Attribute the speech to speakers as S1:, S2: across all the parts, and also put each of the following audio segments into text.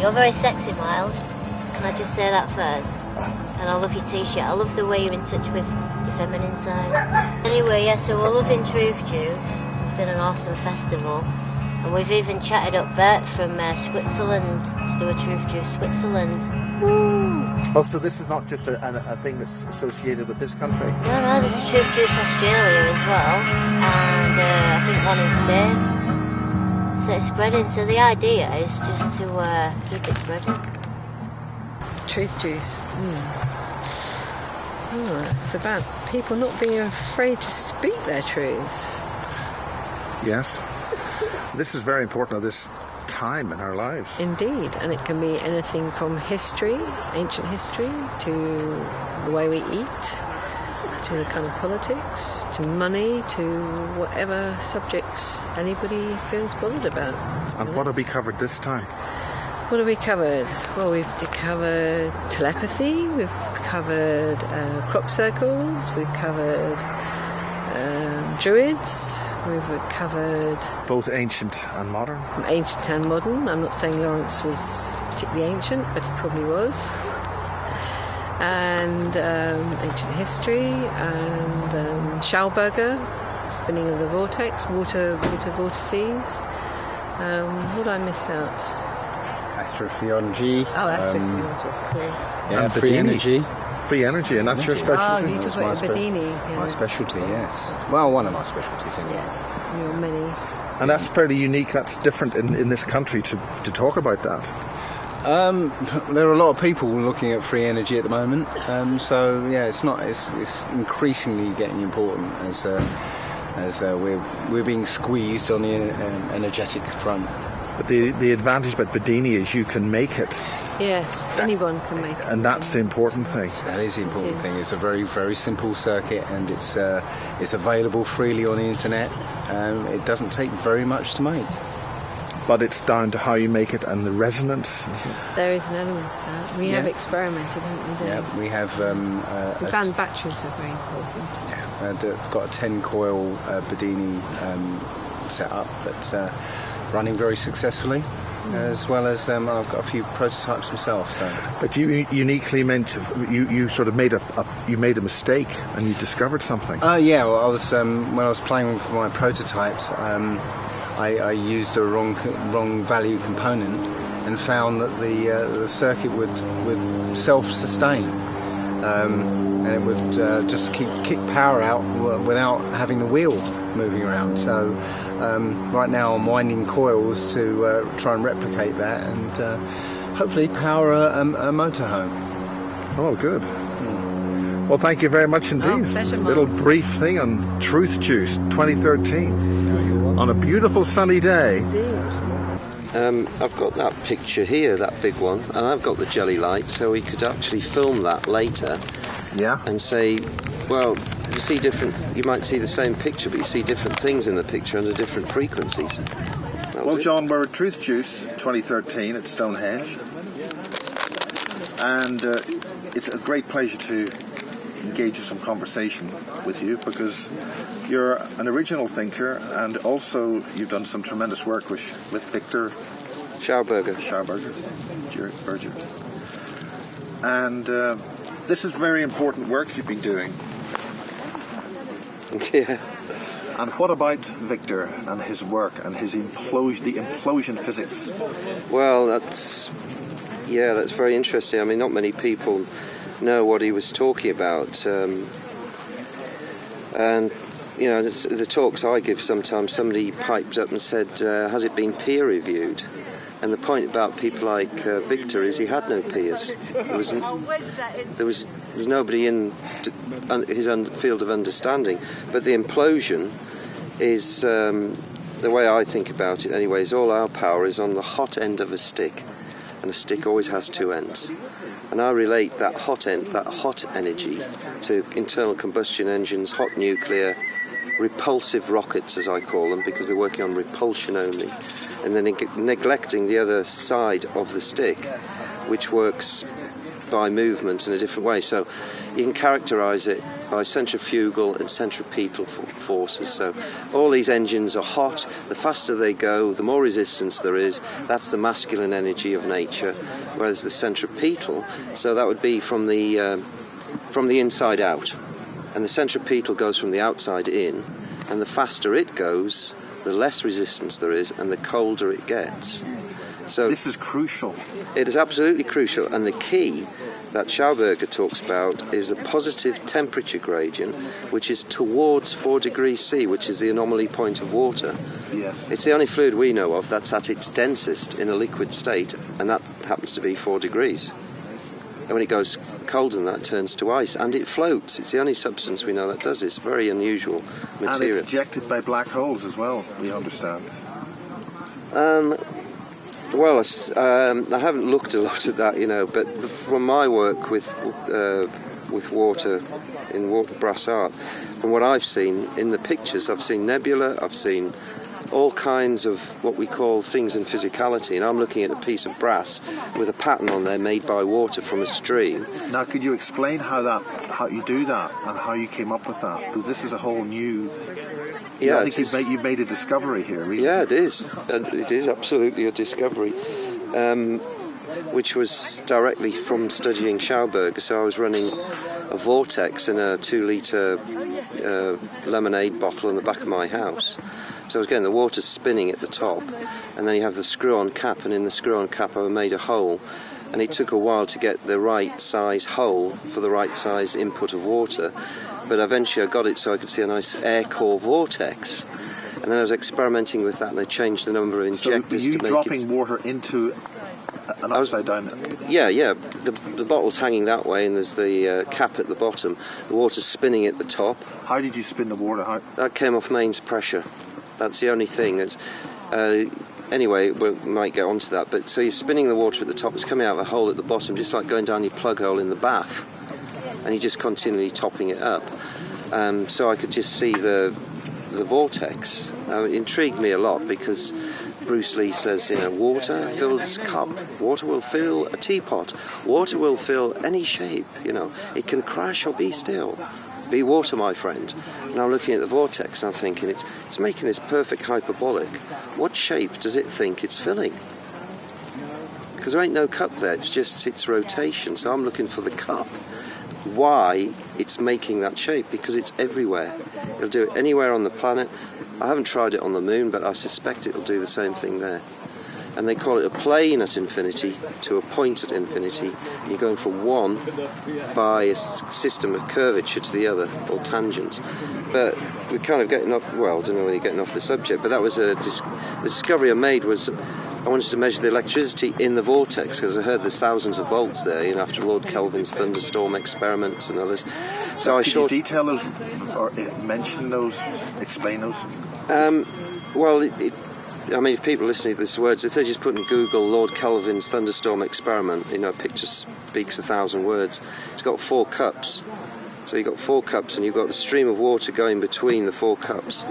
S1: You're very sexy, Miles. Can I just say that first? And I love your t-shirt. I love the way you're in touch with your feminine side. Anyway, yeah, so we're loving Truth Juice. It's been an awesome festival. And we've even chatted up Bert from Switzerland to do a Truth Juice Switzerland. Woo!
S2: Oh, so this is not just a thing that's associated with this country?
S1: No, there's a Truth Juice Australia as well. And I think one in Spain. So it's spreading. So the idea is just to keep it spreading.
S3: Truth Juice. It's about people not being afraid to speak their truths.
S2: Yes. This is very important at this time in our lives.
S3: Indeed, and it can be anything from history, ancient history, to the way we eat, to the kind of politics, to money, to whatever subjects anybody feels bothered about.
S2: And what have we covered this time?
S3: What have we covered? Well, we've covered telepathy, we've covered crop circles, we've covered druids, we've covered...
S2: Both ancient and modern?
S3: Ancient and modern. I'm not saying Lawrence was particularly ancient, but he probably was. And ancient history, and Schauberger, spinning of the vortex, water vortices. What I missed out?
S4: Astrophysiology.
S3: Oh, astrophysiology, of course.
S4: Yeah, free energy.
S2: Free energy, and that's your specialty?
S3: Oh, you talk about Bedini.
S4: My specialty, yes. Well, one of my specialties, anyway.
S3: Yes, your many.
S2: And that's fairly unique, that's different in this country to talk about that.
S4: There are a lot of people looking at free energy at the moment, so yeah, it's increasingly getting important as we're being squeezed on the energetic front.
S2: But the advantage about Bedini is you can make it.
S3: Yes, anyone can make it.
S2: And that's the important thing.
S4: That is the important thing. It's a very, very simple circuit, and it's available freely on the internet. It doesn't take very much to make.
S2: But it's down to how you make it and the resonance.
S3: There is an element of that. We have experimented, haven't we?
S4: Yeah, we have.
S3: We found batteries were very important.
S4: Yeah, and got a 10-coil Bedini set up that's running very successfully. As well as I've got a few prototypes myself. So,
S2: but you uniquely you sort of made a mistake and you discovered something.
S4: Yeah, well, I was when I was playing with my prototypes, I used a wrong value component and found that the circuit would self-sustain, and it would just kick power out without having the wheel moving around. So right now I'm winding coils to try and replicate that and hopefully power a motorhome.
S2: Oh, good. Well, thank you very much indeed.
S3: Oh, pleasure,
S2: little brief thing on Truth Juice 2013 on a beautiful sunny day.
S5: I've got that picture here, that big one, and I've got the jelly light, so we could actually film that later.
S2: Yeah.
S5: And say, well, you might see the same picture, but you see different things in the picture under different frequencies.
S2: Well, John, we're at Truth Juice 2013 at Stonehenge, and it's a great pleasure to engage in some conversation with you because you're an original thinker, and also you've done some tremendous work with Victor
S5: Schauberger.
S2: Berger. And this is very important work you've been doing.
S5: Yeah.
S2: And what about Victor and his work and the implosion physics?
S5: Well, that's very interesting. I mean, not many people know what he was talking about. And, you know, the talks I give sometimes, somebody piped up and said, has it been peer reviewed? And the point about people like Victor is he had no peers. There was nobody in his field of understanding. But the implosion is, the way I think about it anyway, is all our power is on the hot end of a stick. And a stick always has two ends. And I relate that hot energy to internal combustion engines, hot nuclear, repulsive rockets, as I call them, because they're working on repulsion only, and then neglecting the other side of the stick, which works by movement in a different way. So you can characterise it by centrifugal and centripetal forces. So all these engines are hot. The faster they go, the more resistance there is. That's the masculine energy of nature. Whereas the centripetal, so that would be from the inside out, and the centripetal goes from the outside in. And the faster it goes, the less resistance there is, and the colder it gets. So
S2: this is crucial.
S5: It is absolutely crucial, and the key that Schauberger talks about is a positive temperature gradient, which is towards 4 degrees C, which is the anomaly point of water.
S2: Yes.
S5: It's the only fluid we know of that's at its densest in a liquid state, and that happens to be 4 degrees. And when it goes colder than that, it turns to ice, and it floats. It's the only substance we know that does this. Very unusual material.
S2: And it's ejected by black holes as well, we understand.
S5: Well, I haven't looked a lot at that, but from my work with water, in water brass art, from what I've seen in the pictures, I've seen nebula, I've seen all kinds of what we call things in physicality, and I'm looking at a piece of brass with a pattern on there made by water from a stream.
S2: Now, could you explain how you do that and how you came up with that? Because this is a whole new...
S5: Yeah,
S2: I think you've made a discovery here, really.
S5: Yeah, it is. It is absolutely a discovery, which was directly from studying Schauberger. So I was running a vortex in a 2-litre lemonade bottle in the back of my house. So I was getting the water spinning at the top, and then you have the screw-on cap, and in the screw-on cap I made a hole, and it took a while to get the right size hole for the right size input of water. But eventually I got it so I could see a nice air core vortex. And then I was experimenting with that, and I changed the number of injectors to make it...
S2: So you dropping water into an upside down...
S5: Yeah. The bottle's hanging that way, and there's the cap at the bottom. The water's spinning at the top.
S2: How did you spin the water?
S5: That came off mains pressure. That's the only thing. That's, anyway, we might get onto that. But so you're spinning the water at the top. It's coming out of a hole at the bottom, just like going down your plug hole in the bath. And you're just continually topping it up. So I could just see the vortex. It intrigued me a lot because Bruce Lee says, water fills cup, water will fill a teapot, water will fill any shape, it can crash or be still. Be water, my friend. And I'm looking at the vortex and I'm thinking, it's making this perfect hyperbolic. What shape does it think it's filling? Because there ain't no cup there, it's just its rotation. So I'm looking for the cup. Why it's making that shape? Because it's everywhere. It'll do it anywhere on the planet. I haven't tried it on the moon, but I suspect it'll do the same thing there. And they call it a plane at infinity to a point at infinity. And you're going from one by a system of curvature to the other, or tangents. But we're kind of getting off, well, I don't know whether you're getting off the subject, but that was the discovery I made was I wanted to measure the electricity in the vortex, because I heard there's thousands of volts there, after Lord Kelvin's thunderstorm experiments and others. So
S2: Could you detail those, or mention those, explain those?
S5: Well, if people listening to these words, if they just put in Google Lord Kelvin's thunderstorm experiment, a picture speaks 1,000 words. It's got 4 cups. So you've got 4 cups, and you've got the stream of water going between the 4 cups.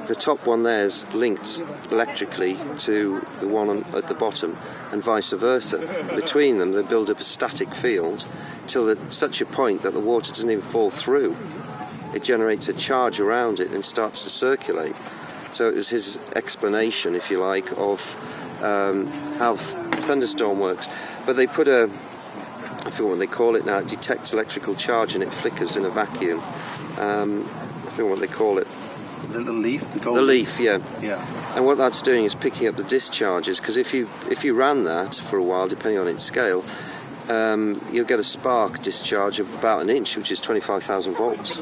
S5: The top one there is linked electrically to the one at the bottom, and vice versa. Between them, they build up a static field till at such a point that the water doesn't even fall through. It generates a charge around it and starts to circulate. So it was his explanation, if you like, of how thunderstorm works. But they put I forget what they call it now, it detects electrical charge and it flickers in a vacuum. I forget what they call it.
S2: The leaf? The
S5: leaf, yeah.
S2: Yeah.
S5: And what that's doing is picking up the discharges, because if you ran that for a while, depending on its scale, you'll get a spark discharge of about an inch, which is 25,000 volts.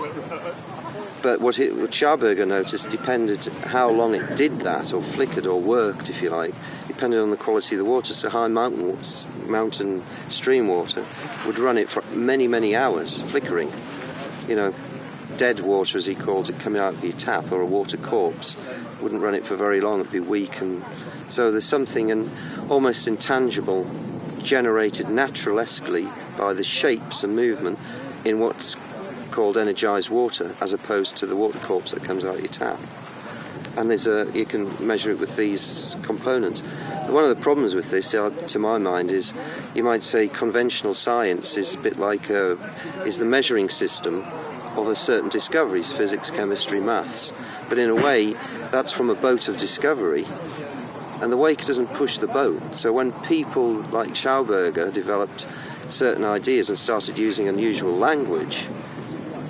S5: But what Schauberger noticed depended how long it did that, or flickered, or worked, if you like, depended on the quality of the water. So high mountain stream water would run it for many, many hours, flickering. Dead water, as he calls it, coming out of your tap, or a water corpse, wouldn't run it for very long, it'd be weak. And so there's something almost intangible generated naturalesquely by the shapes and movement in what's called energized water, as opposed to the water corpse that comes out of your tap. And you can measure it with these components. One of the problems with this, to my mind, is you might say conventional science is a bit like is the measuring system of a certain discoveries, physics, chemistry, maths. But in a way, that's from a boat of discovery, and the wake doesn't push the boat. So when people like Schauberger developed certain ideas and started using unusual language,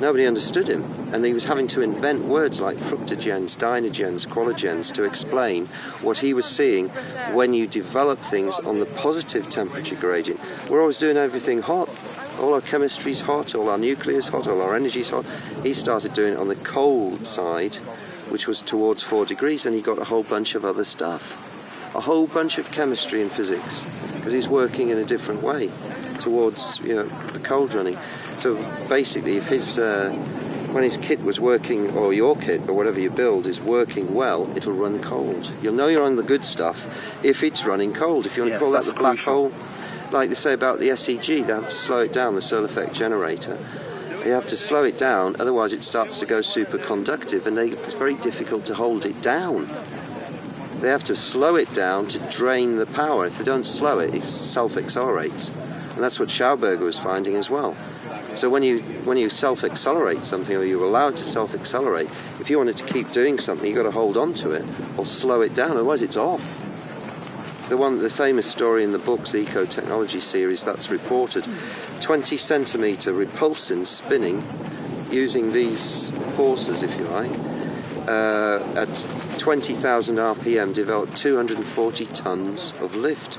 S5: nobody understood him, and he was having to invent words like fructogens, dynogens, qualigens to explain what he was seeing when you develop things on the positive temperature gradient. We're always doing everything hot. All our chemistry's hot, all our nuclear's hot, all our energy's hot. He started doing it on the cold side, which was towards 4 degrees, and he got a whole bunch of other stuff. A whole bunch of chemistry and physics, because he's working in a different way towards, the cold running. So basically, if when his kit was working, or your kit, or whatever you build, is working well, it'll run cold. You'll know you're on the good stuff if it's running cold. If you want to call that the black hole, like they say about the SEG, they have to slow it down, the solar effect generator. You have to slow it down, otherwise it starts to go superconductive, and it's very difficult to hold it down. They have to slow it down to drain the power. If they don't slow it, it self-accelerates. And that's what Schauberger was finding as well. So when you self-accelerate something, or you're allowed to self-accelerate, if you wanted to keep doing something, you've got to hold on to it or slow it down, otherwise it's off. The famous story in the books, the Eco-Technology series, that's reported 20 centimetre repulsion spinning using these forces, if you like, at 20,000 RPM developed 240 tons of lift.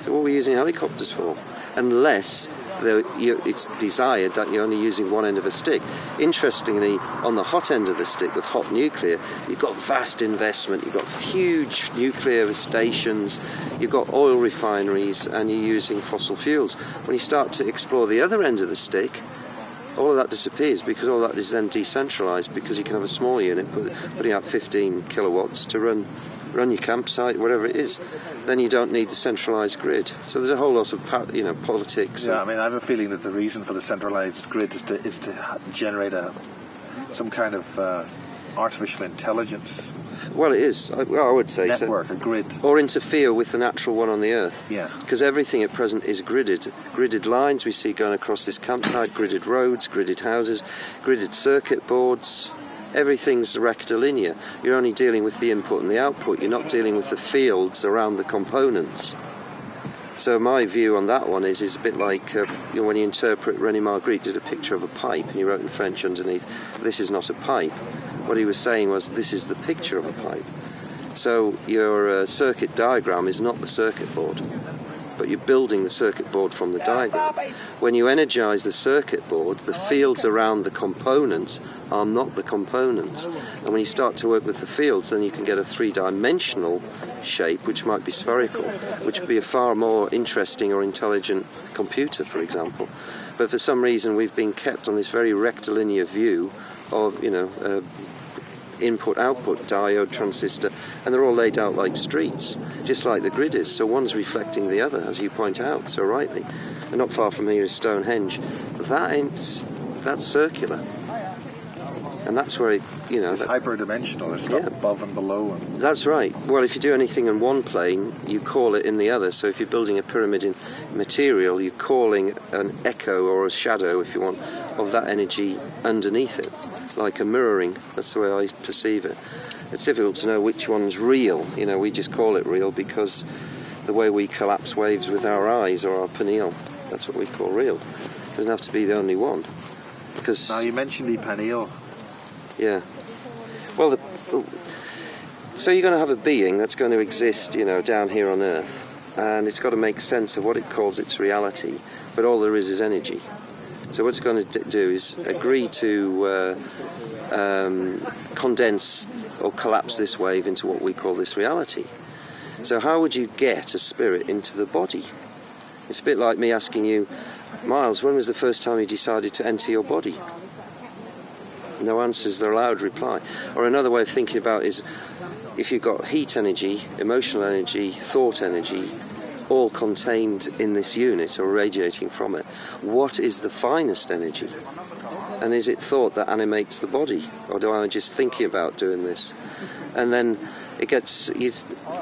S5: So what are we using helicopters for? Unless it's desired that you're only using one end of a stick. Interestingly, on the hot end of the stick with hot nuclear, you've got vast investment, you've got huge nuclear stations, you've got oil refineries, and you're using fossil fuels. When you start to explore the other end of the stick, all of that disappears, because all that is then decentralised, because you can have a small unit putting out 15 kilowatts to run your campsite, whatever it is. Then you don't need the centralised grid. So there's a whole lot of politics.
S2: Yeah, I have a feeling that the reason for the centralised grid is to generate some kind of artificial intelligence.
S5: Well, it is. I would say
S2: network,
S5: so.
S2: A grid.
S5: Or interfere with the natural one on the Earth.
S2: Yeah.
S5: Because everything at present is gridded. Gridded lines we see going across this campsite, gridded roads, gridded houses, gridded circuit boards. Everything's rectilinear. You're only dealing with the input and the output. You're not dealing with the fields around the components. So my view on that one is a bit like when you interpret René Magritte did a picture of a pipe, and he wrote in French underneath, "This is not a pipe." What he was saying was, this is the picture of a pipe. So your circuit diagram is not the circuit board, but you're building the circuit board from the diagram. When you energize the circuit board, the fields around the components are not the components. And when you start to work with the fields, then you can get a three-dimensional shape, which might be spherical, which would be a far more interesting or intelligent computer, for example. But for some reason, we've been kept on this very rectilinear view of, input-output, diode, transistor, and they're all laid out like streets, just like the grid is. So one's reflecting the other, as you point out so rightly. And not far from here is Stonehenge. That's circular. And that's where it's
S2: hyperdimensional. There's stuff above and below.
S5: That's right. Well, if you do anything in one plane, you call it in the other. So if you're building a pyramid in material, you're calling an echo or a shadow, if you want, of that energy underneath it, like a mirroring. That's the way I perceive it. It's difficult to know which one's real. We just call it real because the way we collapse waves with our eyes or our pineal, that's what we call real. It doesn't have to be the only one. Because
S2: now you mentioned the pineal.
S5: Yeah. Well, so you're going to have a being that's going to exist, down here on Earth, and it's got to make sense of what it calls its reality, but all there is energy. So what it's going to do is agree to condense or collapse this wave into what we call this reality. So how would you get a spirit into the body? It's a bit like me asking you, Miles, when was the first time you decided to enter your body? No answers, the loud reply. Or another way of thinking about it is, if you've got heat energy, emotional energy, thought energy, all contained in this unit or radiating from it, what is the finest energy? And is it thought that animates the body? Or do I just thinking about doing this? And then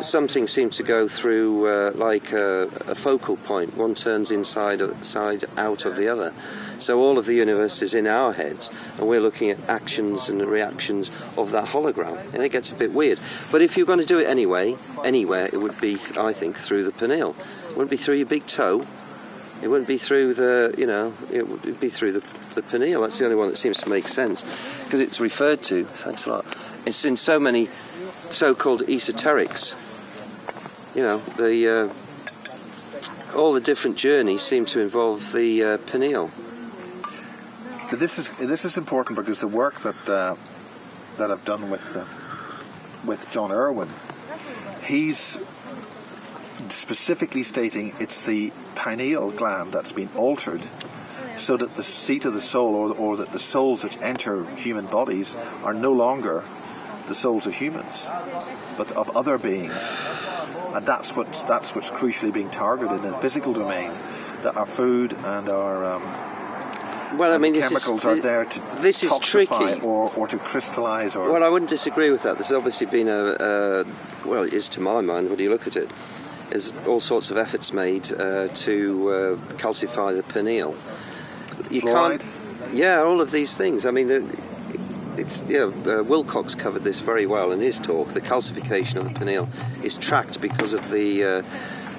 S5: something seems to go through like a focal point. One turns inside out of the other. So all of the universe is in our heads, and we're looking at actions and the reactions of that hologram, and it gets a bit weird. But if you're going to do it anyway, anywhere, it would be, I think, through the pineal. It wouldn't be through your big toe. It wouldn't be through it would be through the pineal. That's the only one that seems to make sense, because it's referred to. Thanks a lot. It's in so many so-called esoterics. All the different journeys seem to involve the pineal.
S2: This is important because the work that I've done with John Irwin, he's specifically stating it's the pineal gland that's been altered so that the seat of the soul, or that the souls which enter human bodies are no longer the souls of humans, but of other beings. And that's what's crucially being targeted in the physical domain, that our food and our chemicals are there to toxify or to crystallize.
S5: Well, I wouldn't disagree with that. There's obviously been it is to my mind, when you look at it, there's all sorts of efforts made to calcify the pineal.
S2: Fluoride?
S5: All of these things. I mean, Wilcox covered this very well in his talk. The calcification of the pineal is tracked because of the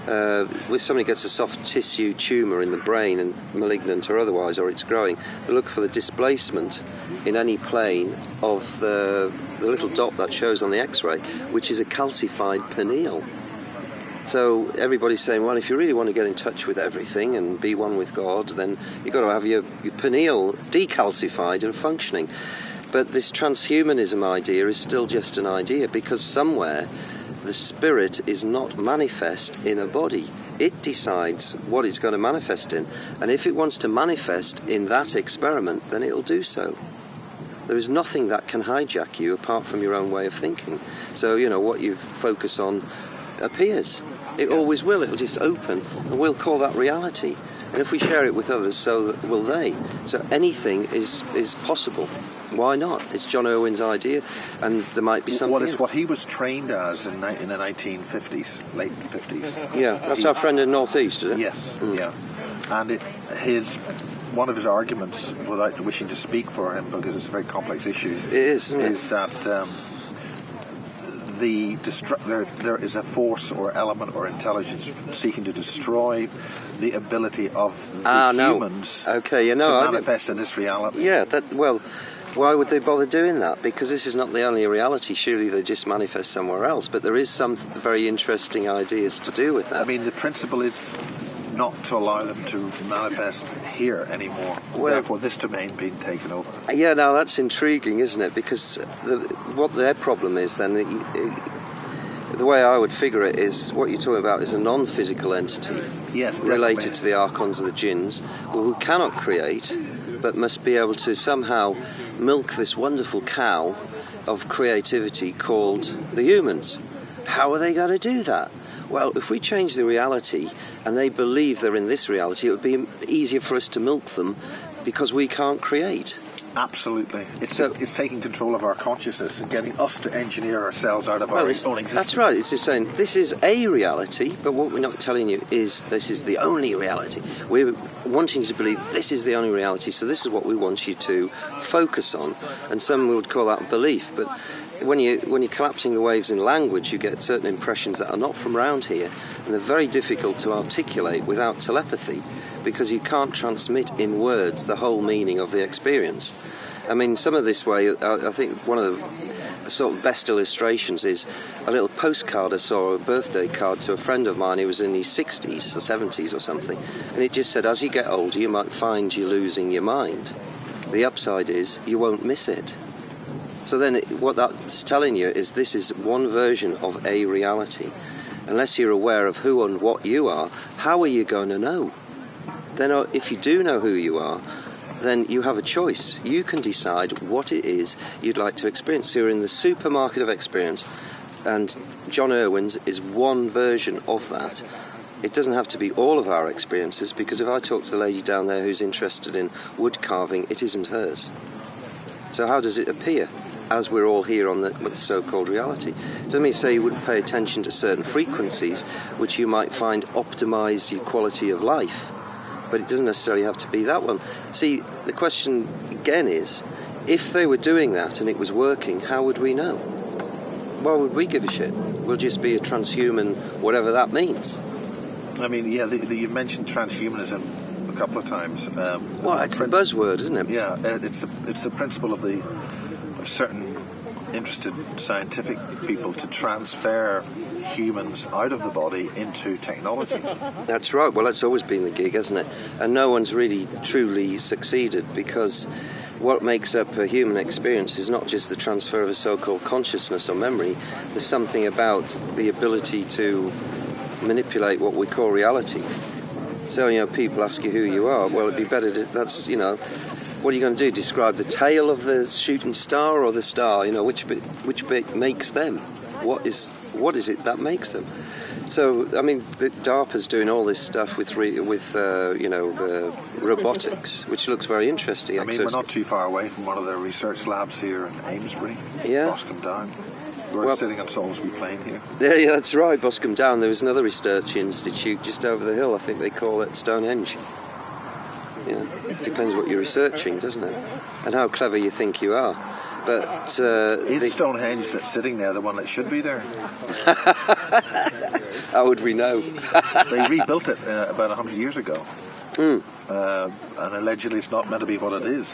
S5: if somebody gets a soft tissue tumour in the brain, and malignant or otherwise, or it's growing, they look for the displacement in any plane of the little dot that shows on the X-ray, which is a calcified pineal. So everybody's saying, well, if you really want to get in touch with everything and be one with God, then you've got to have your pineal decalcified and functioning. But this transhumanism idea is still just an idea, because somewhere the spirit is not manifest in a body. It decides what it's going to manifest in, and if it wants to manifest in that experiment, then it'll do so. There is nothing that can hijack you apart from your own way of thinking. So, what you focus on appears. It always will. It'll just open, and we'll call that reality. And if we share it with others, so will they. So anything is possible. Why not? It's John Irwin's idea, and there might be something.
S2: What he was trained as in the 1950s, late 50s.
S5: Yeah, that's our friend in North East, is it?
S2: Yes, yeah. And one of his arguments, without wishing to speak for him because it's a very complex issue, is that there is a force or element or intelligence seeking to destroy the ability of humans to manifest in this reality.
S5: Yeah, why would they bother doing that? Because this is not the only reality. Surely they just manifest somewhere else. But there is some very interesting ideas to do with that. I
S2: mean, the principle is not to allow them to manifest here anymore. Therefore, this domain being taken over.
S5: Yeah, now that's intriguing, isn't it? Because what their problem is then, the way I would figure it is, what you're talking about is a non-physical entity, related to the archons of the jinns, who cannot create, but must be able to somehow milk this wonderful cow of creativity called the humans. How are they going to do that? Well, if we change the reality and they believe they're in this reality, it would be easier for us to milk them because we can't create.
S2: Absolutely. It's taking control of our consciousness and getting us to engineer ourselves out of our own existence.
S5: That's right. It's just saying this is a reality, but what we're not telling you is this is the only reality. We're wanting you to believe this is the only reality, so this is what we want you to focus on. And some would call that belief, but when you're collapsing the waves in language, you get certain impressions that are not from around here, and they're very difficult to articulate without telepathy, because you can't transmit in words the whole meaning of the experience. I mean, some of this way, I think one of the sort of best illustrations is a little postcard I saw, a birthday card to a friend of mine who was in his 60s or 70s or something, and it just said, as you get older, you might find you're losing your mind. The upside is you won't miss it. So then what that's telling you is this is one version of a reality. Unless you're aware of who and what you are, how are you going to know? Then if you do know who you are, then you have a choice. You can decide what it is you'd like to experience. So you're in the supermarket of experience, and John Irwin's is one version of that. It doesn't have to be all of our experiences, because if I talk to the lady down there who's interested in wood carving, it isn't hers. So how does it appear? as we're all here on what's so-called reality. Doesn't mean to say you wouldn't pay attention to certain frequencies which you might find optimise your quality of life, but it doesn't necessarily have to be that one. See, the question again is, if they were doing that and it was working, how would we know? Why would we give a shit? We'll just be a transhuman, whatever that means.
S2: I mean, yeah, you mentioned transhumanism a couple of times.
S5: Well, it's the buzzword, isn't it?
S2: Yeah, it's the principle of certain interested scientific people to transfer humans out of the body into technology.
S5: That's right. Well, that's always been the gig, hasn't it? And no one's really truly succeeded, because what makes up a human experience is not just the transfer of a so-called consciousness or memory. There's something about the ability to manipulate what we call reality. So, people ask you who you are. Well, it'd be better to, what are you going to do? Describe the tail of the shooting star or the star? Which bit makes them? What is it that makes them? So, I mean, the DARPA's doing all this stuff with robotics, which looks very interesting.
S2: I mean, we're not too far away from one of their research labs here in Amesbury.
S5: Yeah.
S2: Boscombe Down. We're sitting on Salisbury Plain here.
S5: Yeah, that's right, Boscombe Down. There was another research institute just over the hill. I think they call it Stonehenge. It depends what you're researching, doesn't it? And how clever you think you are. But
S2: is Stonehenge that's sitting there the one that should be there?
S5: How would we know?
S2: They rebuilt it about 100 years ago. And allegedly it's not meant to be what it is.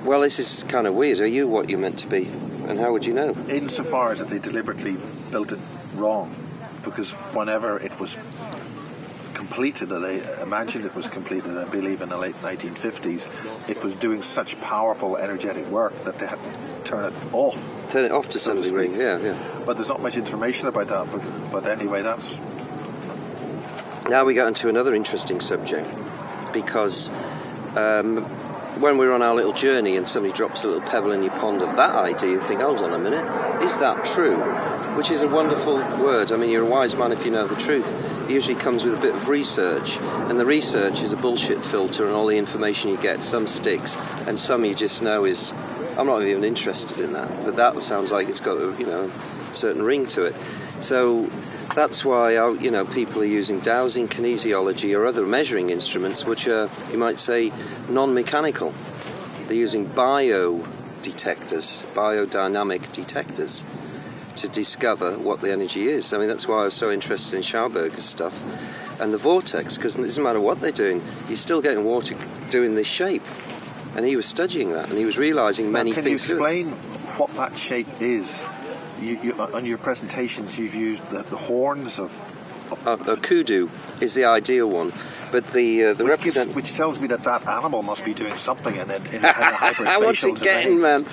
S5: Well, this is kind of weird. Are you what you're meant to be? And how would you know?
S2: Insofar as that they deliberately built it wrong, because whenever it was completed, or they imagined it was completed, I believe in the late 1950s, it was doing such powerful energetic work that they had to turn it off.
S5: Turn it off to some degree, yeah.
S2: But there's not much information about that, but anyway, that's...
S5: Now we got into another interesting subject, because when we're on our little journey and somebody drops a little pebble in your pond of that idea, you think, hold on a minute, is that true? Which is a wonderful word. I mean, you're a wise man if you know the truth. It usually comes with a bit of research, and the research is a bullshit filter, and all the information you get, some sticks, and some you just know is, I'm not even interested in that, but that sounds like it's got a certain ring to it. So that's why people are using dowsing, kinesiology, or other measuring instruments which are, you might say, non-mechanical. They're using biodynamic detectors to discover what the energy is. I mean, that's why I was so interested in Schauberger's stuff and the vortex, because it doesn't matter what they're doing, you're still getting water doing this shape. And he was studying that, and he was realising many things.
S2: Can you explain what that shape is? You, on your presentations, you've used the horns of...
S5: A kudu is the ideal one, but
S2: which tells me that animal must be doing something in a hyperspatial
S5: What's it getting, man?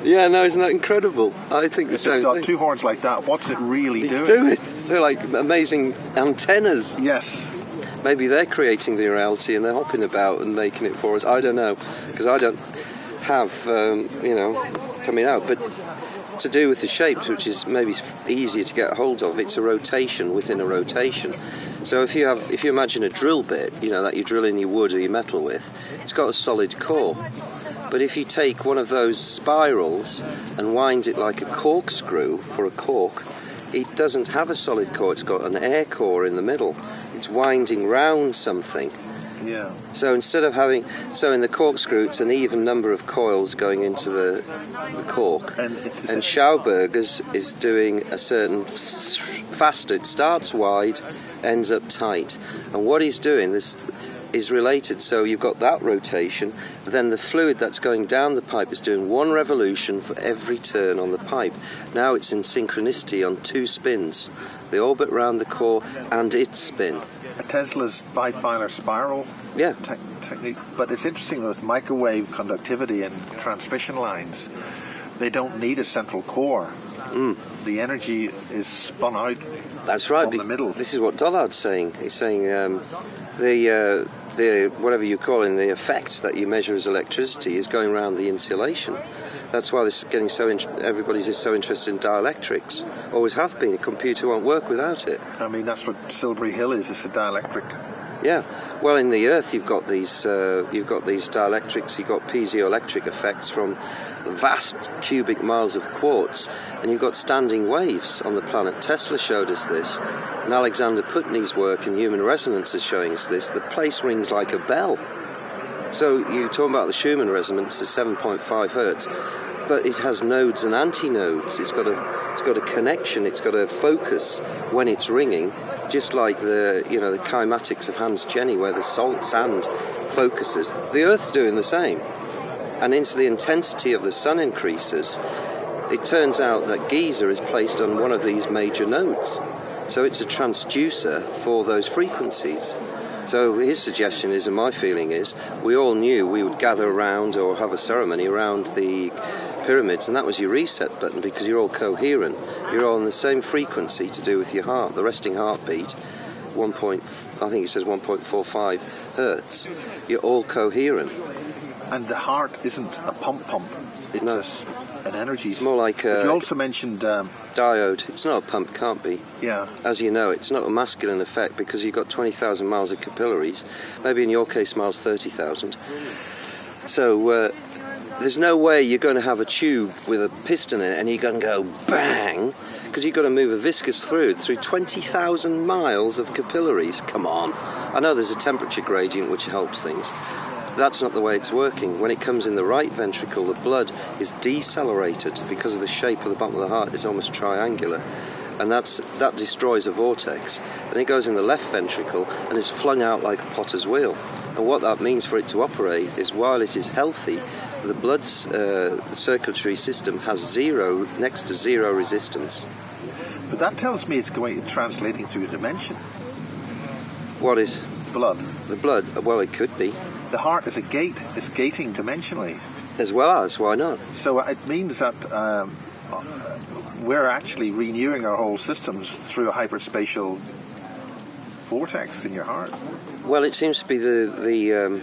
S5: Yeah, no, isn't that incredible? I think the same thing.
S2: It's got two horns like that. What's it really doing?
S5: They're like amazing antennas.
S2: Yes.
S5: Maybe they're creating the reality and they're hopping about and making it for us. I don't know, because I don't have, coming out, but to do with the shapes, which is maybe easier to get a hold of, it's a rotation within a rotation. So if you imagine a drill bit, that you drill in your wood or your metal with, it's got a solid core. But if you take one of those spirals and wind it like a corkscrew for a cork, it doesn't have a solid core, it's got an air core in the middle. It's winding round something.
S2: Yeah.
S5: So instead of in the corkscrew, it's an even number of coils going into the cork. And Schauberger's is doing a certain faster. It starts wide, ends up tight. And what he's doing is related. So you've got that rotation, then the fluid that's going down the pipe is doing one revolution for every turn on the pipe. Now it's in synchronicity on two spins. The orbit round the core and its spin.
S2: A Tesla's bifilar spiral technique. But it's interesting with microwave conductivity and transmission lines, they don't need a central core. The energy is spun out.
S5: That's right.
S2: From the middle.
S5: This is what Dollard's saying. He's saying the whatever you call in the effect that you measure as electricity is going around the insulation. That's why this is getting everybody's so interested in dielectrics. Always have been. A computer won't work without it.
S2: I mean, that's what Silbury Hill is. It's a dielectric
S5: Yeah. Well, in the Earth, you've got these dielectrics, you've got piezoelectric effects from vast cubic miles of quartz, and you've got standing waves on the planet. Tesla showed us this, and Alexander Putney's work in human resonance is showing us this. The place rings like a bell. So you're talking about the Schumann resonance is 7.5 hertz, but it has nodes and antinodes. It's got a connection. It's got a focus when it's ringing, just like the kymatics of Hans Jenny, where the sand focuses. The Earth's doing the same, and as the intensity of the sun increases, it turns out that Giza is placed on one of these major nodes. So it's a transducer for those frequencies. So his suggestion is, and my feeling is, we all knew we would gather around or have a ceremony around the pyramids, and that was your reset button, because you're all coherent. You're all on the same frequency to do with your heart, the resting heartbeat, I think it says 1.45 hertz. You're all coherent.
S2: And the heart isn't a pump. It's an energy.
S5: It's more like
S2: a... You also mentioned...
S5: diode. It's not a pump, can't be.
S2: Yeah.
S5: As you know, it's not a masculine effect, because you've got 20,000 miles of capillaries. Maybe in your case, miles 30,000. So there's no way you're going to have a tube with a piston in it and you're going to go bang, because you've got to move a viscous fluid through 20,000 miles of capillaries. Come on. I know there's a temperature gradient which helps things. That's not the way it's working. When it comes in the right ventricle, the blood is decelerated because of the shape of the bottom of the heart. It's almost triangular, and that destroys a vortex. And it goes in the left ventricle and is flung out like a potter's wheel. And what that means for it to operate is, while it is healthy, the blood's circulatory system has next to zero resistance.
S2: But that tells me it's translating through a dimension.
S5: What is?
S2: Blood.
S5: The blood? Well, it could be.
S2: The heart is a gate. It's gating dimensionally.
S5: As well as, why not?
S2: So it means that we're actually renewing our whole systems through a hyperspatial vortex in your heart.
S5: Well, it seems to be the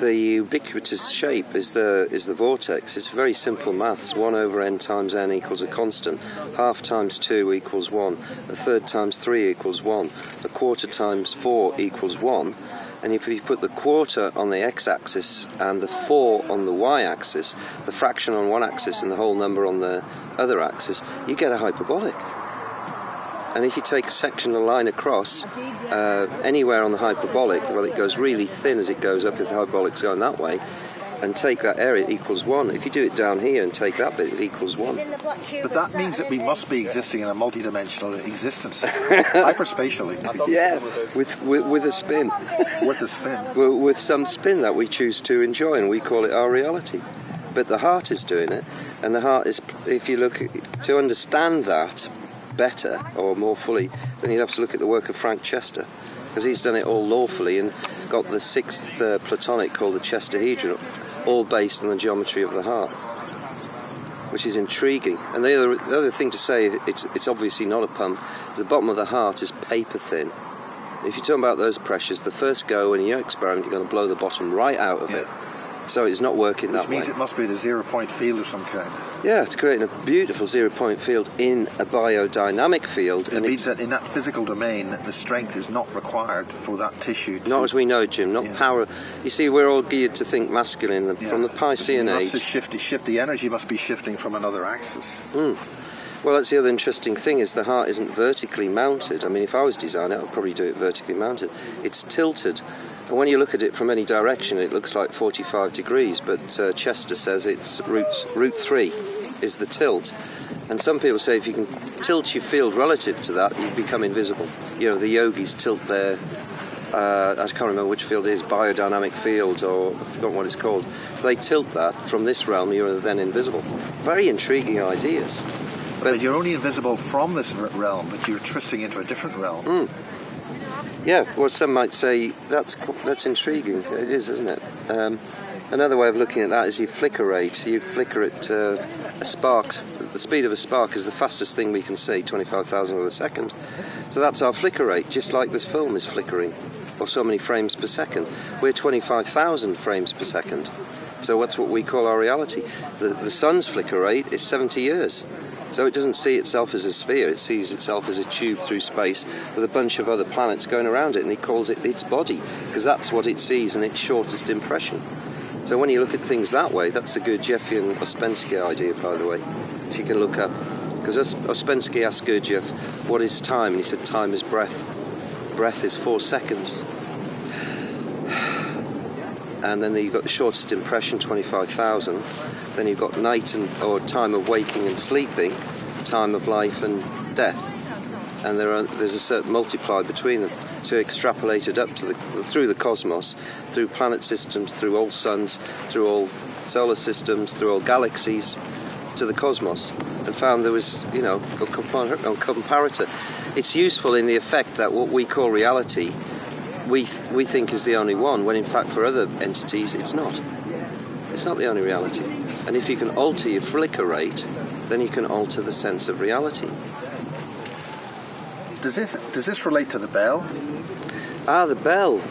S5: ubiquitous shape is the vortex. It's very simple maths. 1 over n times n equals a constant. Half times 2 equals 1. A third times 3 equals 1. A quarter times 4 equals 1. And if you put the quarter on the x-axis and the 4 on the y-axis, the fraction on one axis and the whole number on the other axis, you get a hyperbolic. And if you take a sectional line across anywhere on the hyperbolic, well, it goes really thin as it goes up if the hyperbolic's going that way, and take that area, it equals 1. If you do it down here and take that bit, it equals 1.
S2: But that means that we must be existing in a multidimensional existence, hyperspatially.
S5: Yeah, with a spin.
S2: With a spin.
S5: With some spin that we choose to enjoy, and we call it our reality. But the heart is doing it, and the heart is, if you look, to understand that better or more fully, then you'd have to look at the work of Frank Chester, because he's done it all lawfully and got the 6th Platonic called the Chesterhedron, all based on the geometry of the heart, which is intriguing. And the other thing to say, it's obviously not a pump. The bottom of the heart is paper thin. If you're talking about those pressures, the first go when you experiment, you're going to blow the bottom right out of it. So it's not working that way.
S2: Which means it must be at a zero-point field of some kind.
S5: Yeah, it's creating a beautiful zero-point field in a biodynamic field.
S2: It means that in that physical domain, the strength is not required for that tissue to...
S5: Not as we know, Jim, not power. You see, we're all geared to think masculine from the Piscean age.
S2: The energy must be shifting from another axis.
S5: Well, that's the other interesting thing, is the heart isn't vertically mounted. I mean, if I was designing it, I would probably do it vertically mounted. It's tilted. And when you look at it from any direction, it looks like 45 degrees, but Chester says it's root 3 is the tilt. And some people say if you can tilt your field relative to that, you become invisible. You know, the yogis tilt their, I can't remember which field it is, biodynamic field, or I've forgotten what it's called. They tilt that from this realm, you're then invisible. Very intriguing ideas.
S2: But you're only invisible from this realm, but you're twisting into a different realm.
S5: Yeah, well, some might say that's intriguing. It is, isn't it? Another way of looking at that is your flicker rate. You flicker at a spark. The speed of a spark is the fastest thing we can see, 25,000 of a second. So that's our flicker rate, just like this film is flickering, or so many frames per second. We're 25,000 frames per second. So that's what we call our reality. The sun's flicker rate is 70 years. So it doesn't see itself as a sphere, it sees itself as a tube through space with a bunch of other planets going around it, and it calls it its body, because that's what it sees in its shortest impression. So when you look at things that way, that's a Gurdjieffian Ouspensky idea, by the way, if you can look up. Because Ouspensky asked Gurdjieff, what is time? And he said, time is breath. Breath is 4 seconds. And then you've got the shortest impression, 25,000. Then you've got night or time of waking and sleeping, time of life and death. And there's a certain multiplier between them. So extrapolated up to through the cosmos, through planet systems, through all suns, through all solar systems, through all galaxies, to the cosmos, and found there was, a comparator. It's useful in the effect that what we call reality, we think is the only one, when in fact for other entities it's not. It's not the only reality. And if you can alter your flicker rate, then you can alter the sense of reality.
S2: Does this relate to the bell?
S5: The bell.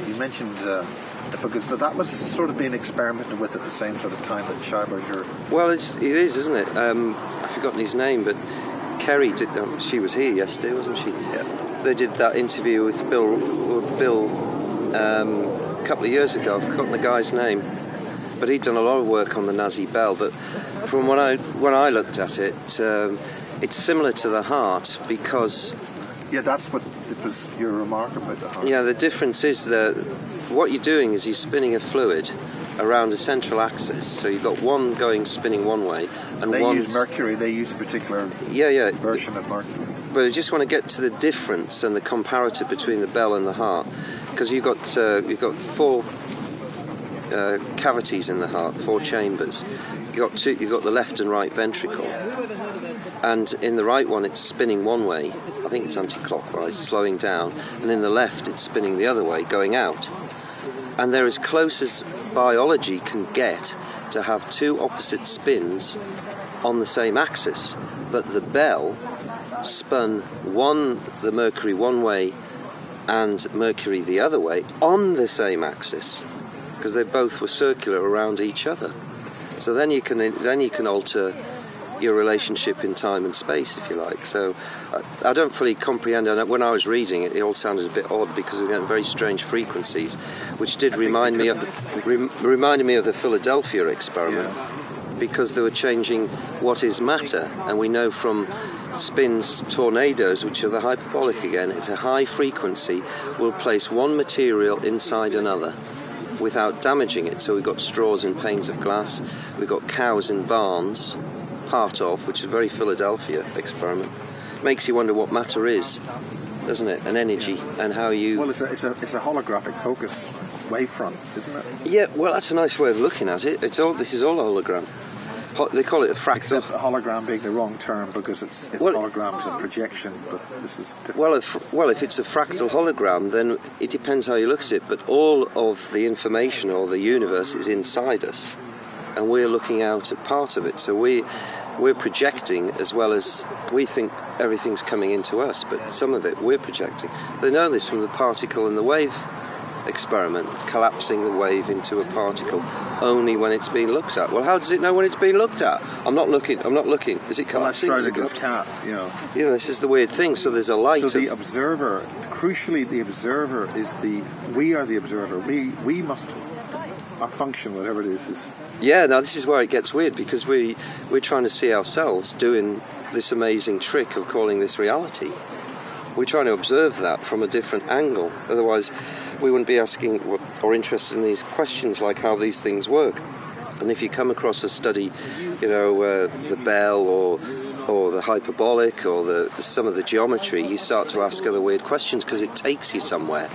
S2: You mentioned because that was sort of being experimented with at the same sort of time that Schauberger.
S5: Well, it is, isn't it? I've forgotten his name, but Kerry did. She was here yesterday, wasn't she?
S2: Yeah.
S5: They did that interview with Bill a couple of years ago. I've forgotten the guy's name, but he'd done a lot of work on the Nazi bell. But from when I looked at it, it's similar to the heart because.
S2: Yeah, that's what it was. Your remark about the heart.
S5: Yeah, the difference is that what you're doing is you're spinning a fluid around a central axis. So you've got one spinning one way, and
S2: they
S5: one.
S2: Use mercury. They use a particular version of mercury.
S5: But I just want to get to the difference and the comparator between the bell and the heart, because you've got 4 cavities in the heart, 4 chambers. You've got the left and right ventricle, and in the right one it's spinning one way. I think it's anti-clockwise, slowing down, and in the left it's spinning the other way, going out. And they're as close as biology can get to have 2 opposite spins on the same axis, but the bell spun the Mercury one way and Mercury the other way on the same axis, because they both were circular around each other. So then you can alter your relationship in time and space, if you like. So I don't fully comprehend. And when I was reading it, it all sounded a bit odd because we had very strange frequencies, which did reminded me of the Philadelphia experiment.
S2: Yeah.
S5: Because they were changing what is matter, and we know from spins, tornadoes, which are the hyperbolic again, at a high frequency will place one material inside another without damaging it. So we've got straws in panes of glass, we've got cows in barns, part of, which is a very Philadelphia experiment. Makes you wonder what matter is, doesn't it? And energy, and how you...
S2: Well, it's a holographic focus wavefront, isn't it?
S5: Yeah, well, that's a nice way of looking at it. This is all hologram. They call it a fractal.
S2: Except hologram being the wrong term because hologram's a projection, but this is different.
S5: Well, if it's a fractal hologram, then it depends how you look at it. But all of the information or the universe is inside us, and we're looking out at part of it. So we're projecting as well as we think everything's coming into us, but some of it we're projecting. They know this from the particle and the wave experiment, collapsing the wave into a particle only when it's being looked at. Well, how does it know when it's being looked at? I'm not looking. Is it collapsing?
S2: Schrodinger's cat,
S5: Yeah, this is the weird thing. So there's a light.
S2: So the observer, crucially, the observer we are the observer. We must, our function, whatever it is.
S5: Yeah, now this is where it gets weird, because we're trying to see ourselves doing this amazing trick of calling this reality. We're trying to observe that from a different angle. Otherwise, we wouldn't be asking or interested in these questions like how these things work. And if you come across a study, the bell or the hyperbolic or some of the geometry, you start to ask other weird questions because it takes you somewhere.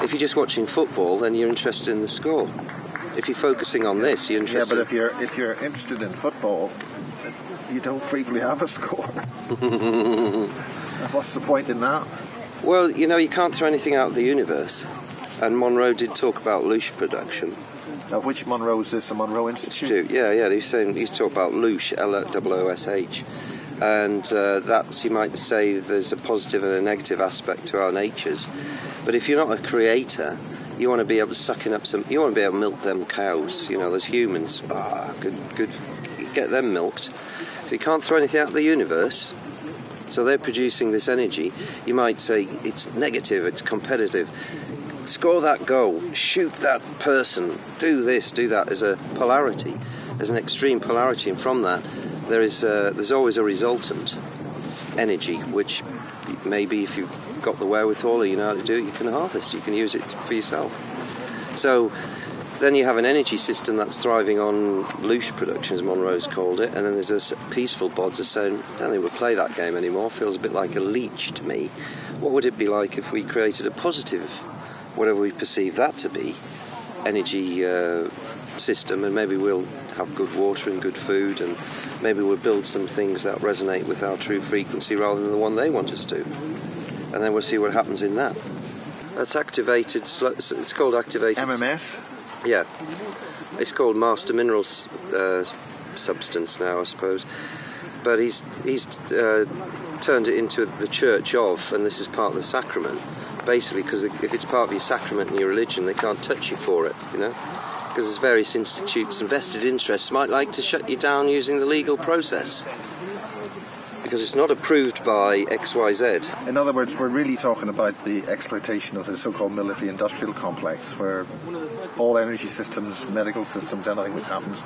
S5: If you're just watching football, then you're interested in the score. If you're focusing on this, you're interested.
S2: Yeah, but if you're interested in football, you don't frequently have a score. What's the point in that?
S5: Well, you can't throw anything out of the universe. And Monroe did talk about Lush production.
S2: Now, which Monroe is this? The Monroe Institute?
S5: Yeah. He's talking about Lush, L-O-S-H. And that's, you might say, there's a positive and a negative aspect to our natures. But if you're not a creator, you want to be able to you want to be able to milk them cows. There's humans. Good, get them milked. So you can't throw anything out of the universe. So they're producing this energy. You might say it's negative, it's competitive. Score that goal, shoot that person, do this, do that. As a polarity, as an extreme polarity, and from that there's always a resultant energy, which maybe if you've got the wherewithal or you know how to do it, you can harvest, you can use it for yourself. So then you have an energy system that's thriving on loosh production, as Monroe's called it, and then there's this peaceful bod that's saying, I don't think we'll play that game anymore, feels a bit like a leech to me. What would it be like if we created a positive, whatever we perceive that to be, energy system, and maybe we'll have good water and good food, and maybe we'll build some things that resonate with our true frequency rather than the one they want us to. And then we'll see what happens in that. That's activated, it's called activated...
S2: MMS?
S5: Yeah, it's called Master Minerals substance now, I suppose. But he's turned it into the Church of, and this is part of the sacrament. Basically, because if it's part of your sacrament and your religion, they can't touch you for it, you know? Because there's various institutes and vested interests might like to shut you down using the legal process. Because it's not approved by XYZ.
S2: In other words, we're really talking about the exploitation of the so-called military-industrial complex, where all energy systems, medical systems, anything which happens,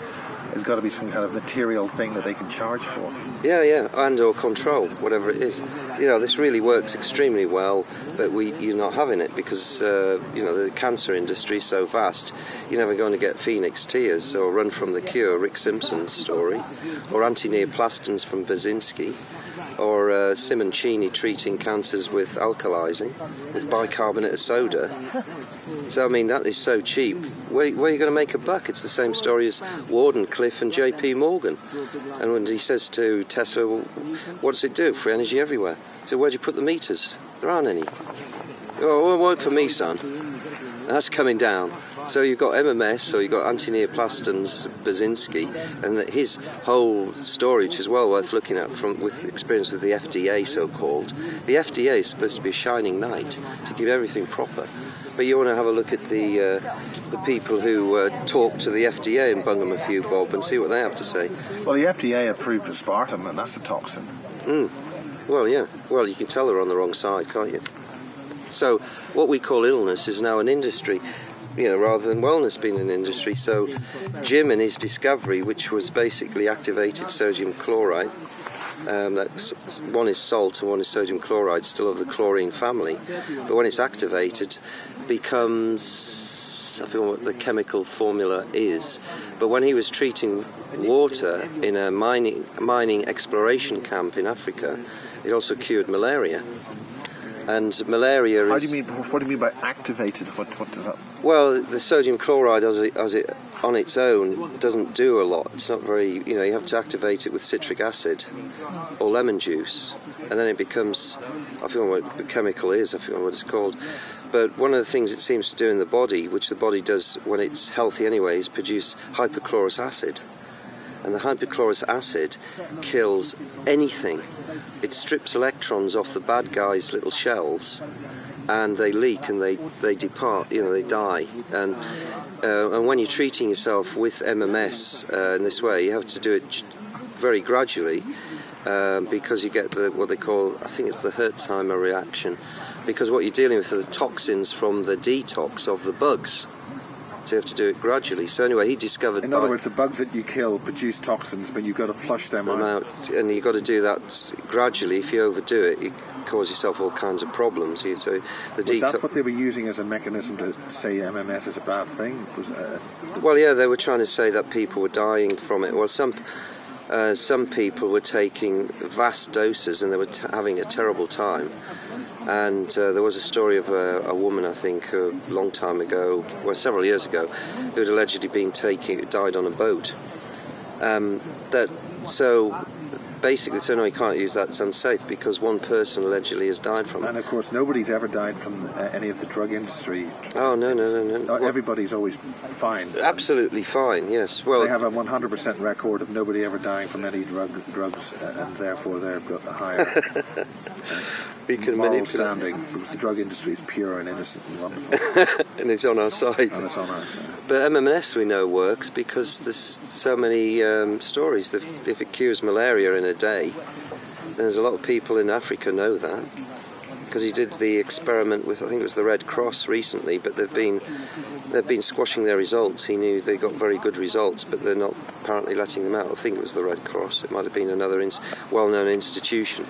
S2: has got to be some kind of material thing that they can charge for.
S5: Yeah, and or control, whatever it is. You know, this really works extremely well, but you're not having it because, the cancer industry is so vast. You're never going to get Phoenix Tears or Run from the Cure, Rick Simpson's story, or antineoplastons from Basinski, or Simoncini treating cancers with alkalizing, with bicarbonate of soda. So, I mean, that is so cheap. Where are you going to make a buck? It's the same story as Wardenclyffe and J.P. Morgan. And when he says to Tesla, well, what does it do? Free energy everywhere. So where do you put the meters? There aren't any. Oh, well, it won't for me, son. And that's coming down. So you've got MMS, or you've got antineoplastons, Basinski, and his whole story, which is well worth looking at with experience with the FDA, so-called. The FDA is supposed to be a shining knight to keep everything proper. But you want to have a look at the people who talk to the FDA and bung them a few bob and see what they have to say.
S2: Well, the FDA approved aspartame, and that's a toxin.
S5: Well, yeah. Well, you can tell they're on the wrong side, can't you? So what we call illness is now an industry, rather than wellness being an industry. So Jim and his discovery, which was basically activated sodium chloride, one is salt and one is sodium chloride, still of the chlorine family, but when it's activated becomes, I forget what the chemical formula is, but when he was treating water in a mining exploration camp in Africa, it also cured malaria. And malaria
S2: What do you mean by activated? What does that...
S5: Well, the sodium chloride as it on its own doesn't do a lot. It's not very, you have to activate it with citric acid or lemon juice, and then it becomes, I forget what the chemical is, I forget what it's called. But one of the things it seems to do in the body, which the body does when it's healthy anyway, is produce hypochlorous acid. And the hypochlorous acid kills anything. It strips electrons off the bad guy's little shells, and they leak and they depart, they die. And when you're treating yourself with MMS in this way, you have to do it very gradually, because you get what they call, I think it's the Hertzheimer reaction, because what you're dealing with are the toxins from the detox of the bugs. So you have to do it gradually. So anyway, he discovered...
S2: In other words, the bugs that you kill produce toxins, but you've got to flush them out.
S5: And you've got to do that gradually. If you overdo it, you cause yourself all kinds of problems. So
S2: Was that what they were using as a mechanism to say MMS is a bad thing?
S5: Well, yeah, they were trying to say that people were dying from it. Well, some people were taking vast doses and they were having a terrible time. And there was a story of a woman, I think, a long time ago, well, several years ago, who had allegedly died on a boat. So basically, no, you can't use that, it's unsafe, because one person allegedly has died from it.
S2: And of course, nobody's ever died from any of the drug industry.
S5: Oh, no.
S2: Everybody's always fine.
S5: Absolutely fine, yes. Well,
S2: they have a 100% record of nobody ever dying from any drugs, and therefore they've got the higher...
S5: We can
S2: moral
S5: manipulate.
S2: standing, because the drug industry is pure and innocent and wonderful.
S5: And it's on our side.
S2: And it's on our side.
S5: But MMS we know works because there's so many stories that if it cures malaria in a day, there's a lot of people in Africa know that. Because he did the experiment with, I think it was the Red Cross recently, but they've been squashing their results. He knew they got very good results, but they're not apparently letting them out. I think it was the Red Cross. It might have been another well-known institution.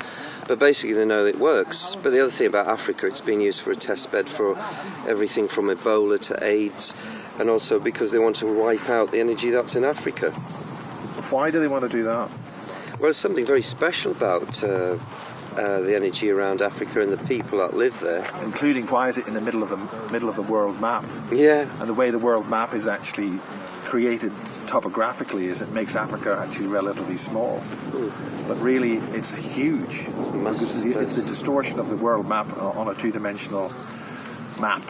S5: But basically they know it works. But the other thing about Africa, it's been used for a test bed for everything from Ebola to AIDS, and also because they want to wipe out the energy that's in Africa.
S2: Why do they want to do that?
S5: Well, there's something very special about the energy around Africa and the people that live there.
S2: Including, why is it in the middle of the world map?
S5: Yeah.
S2: And the way the world map is actually created topographically is it makes Africa actually relatively small. But really it's huge. Because the distortion of the world map on a two-dimensional map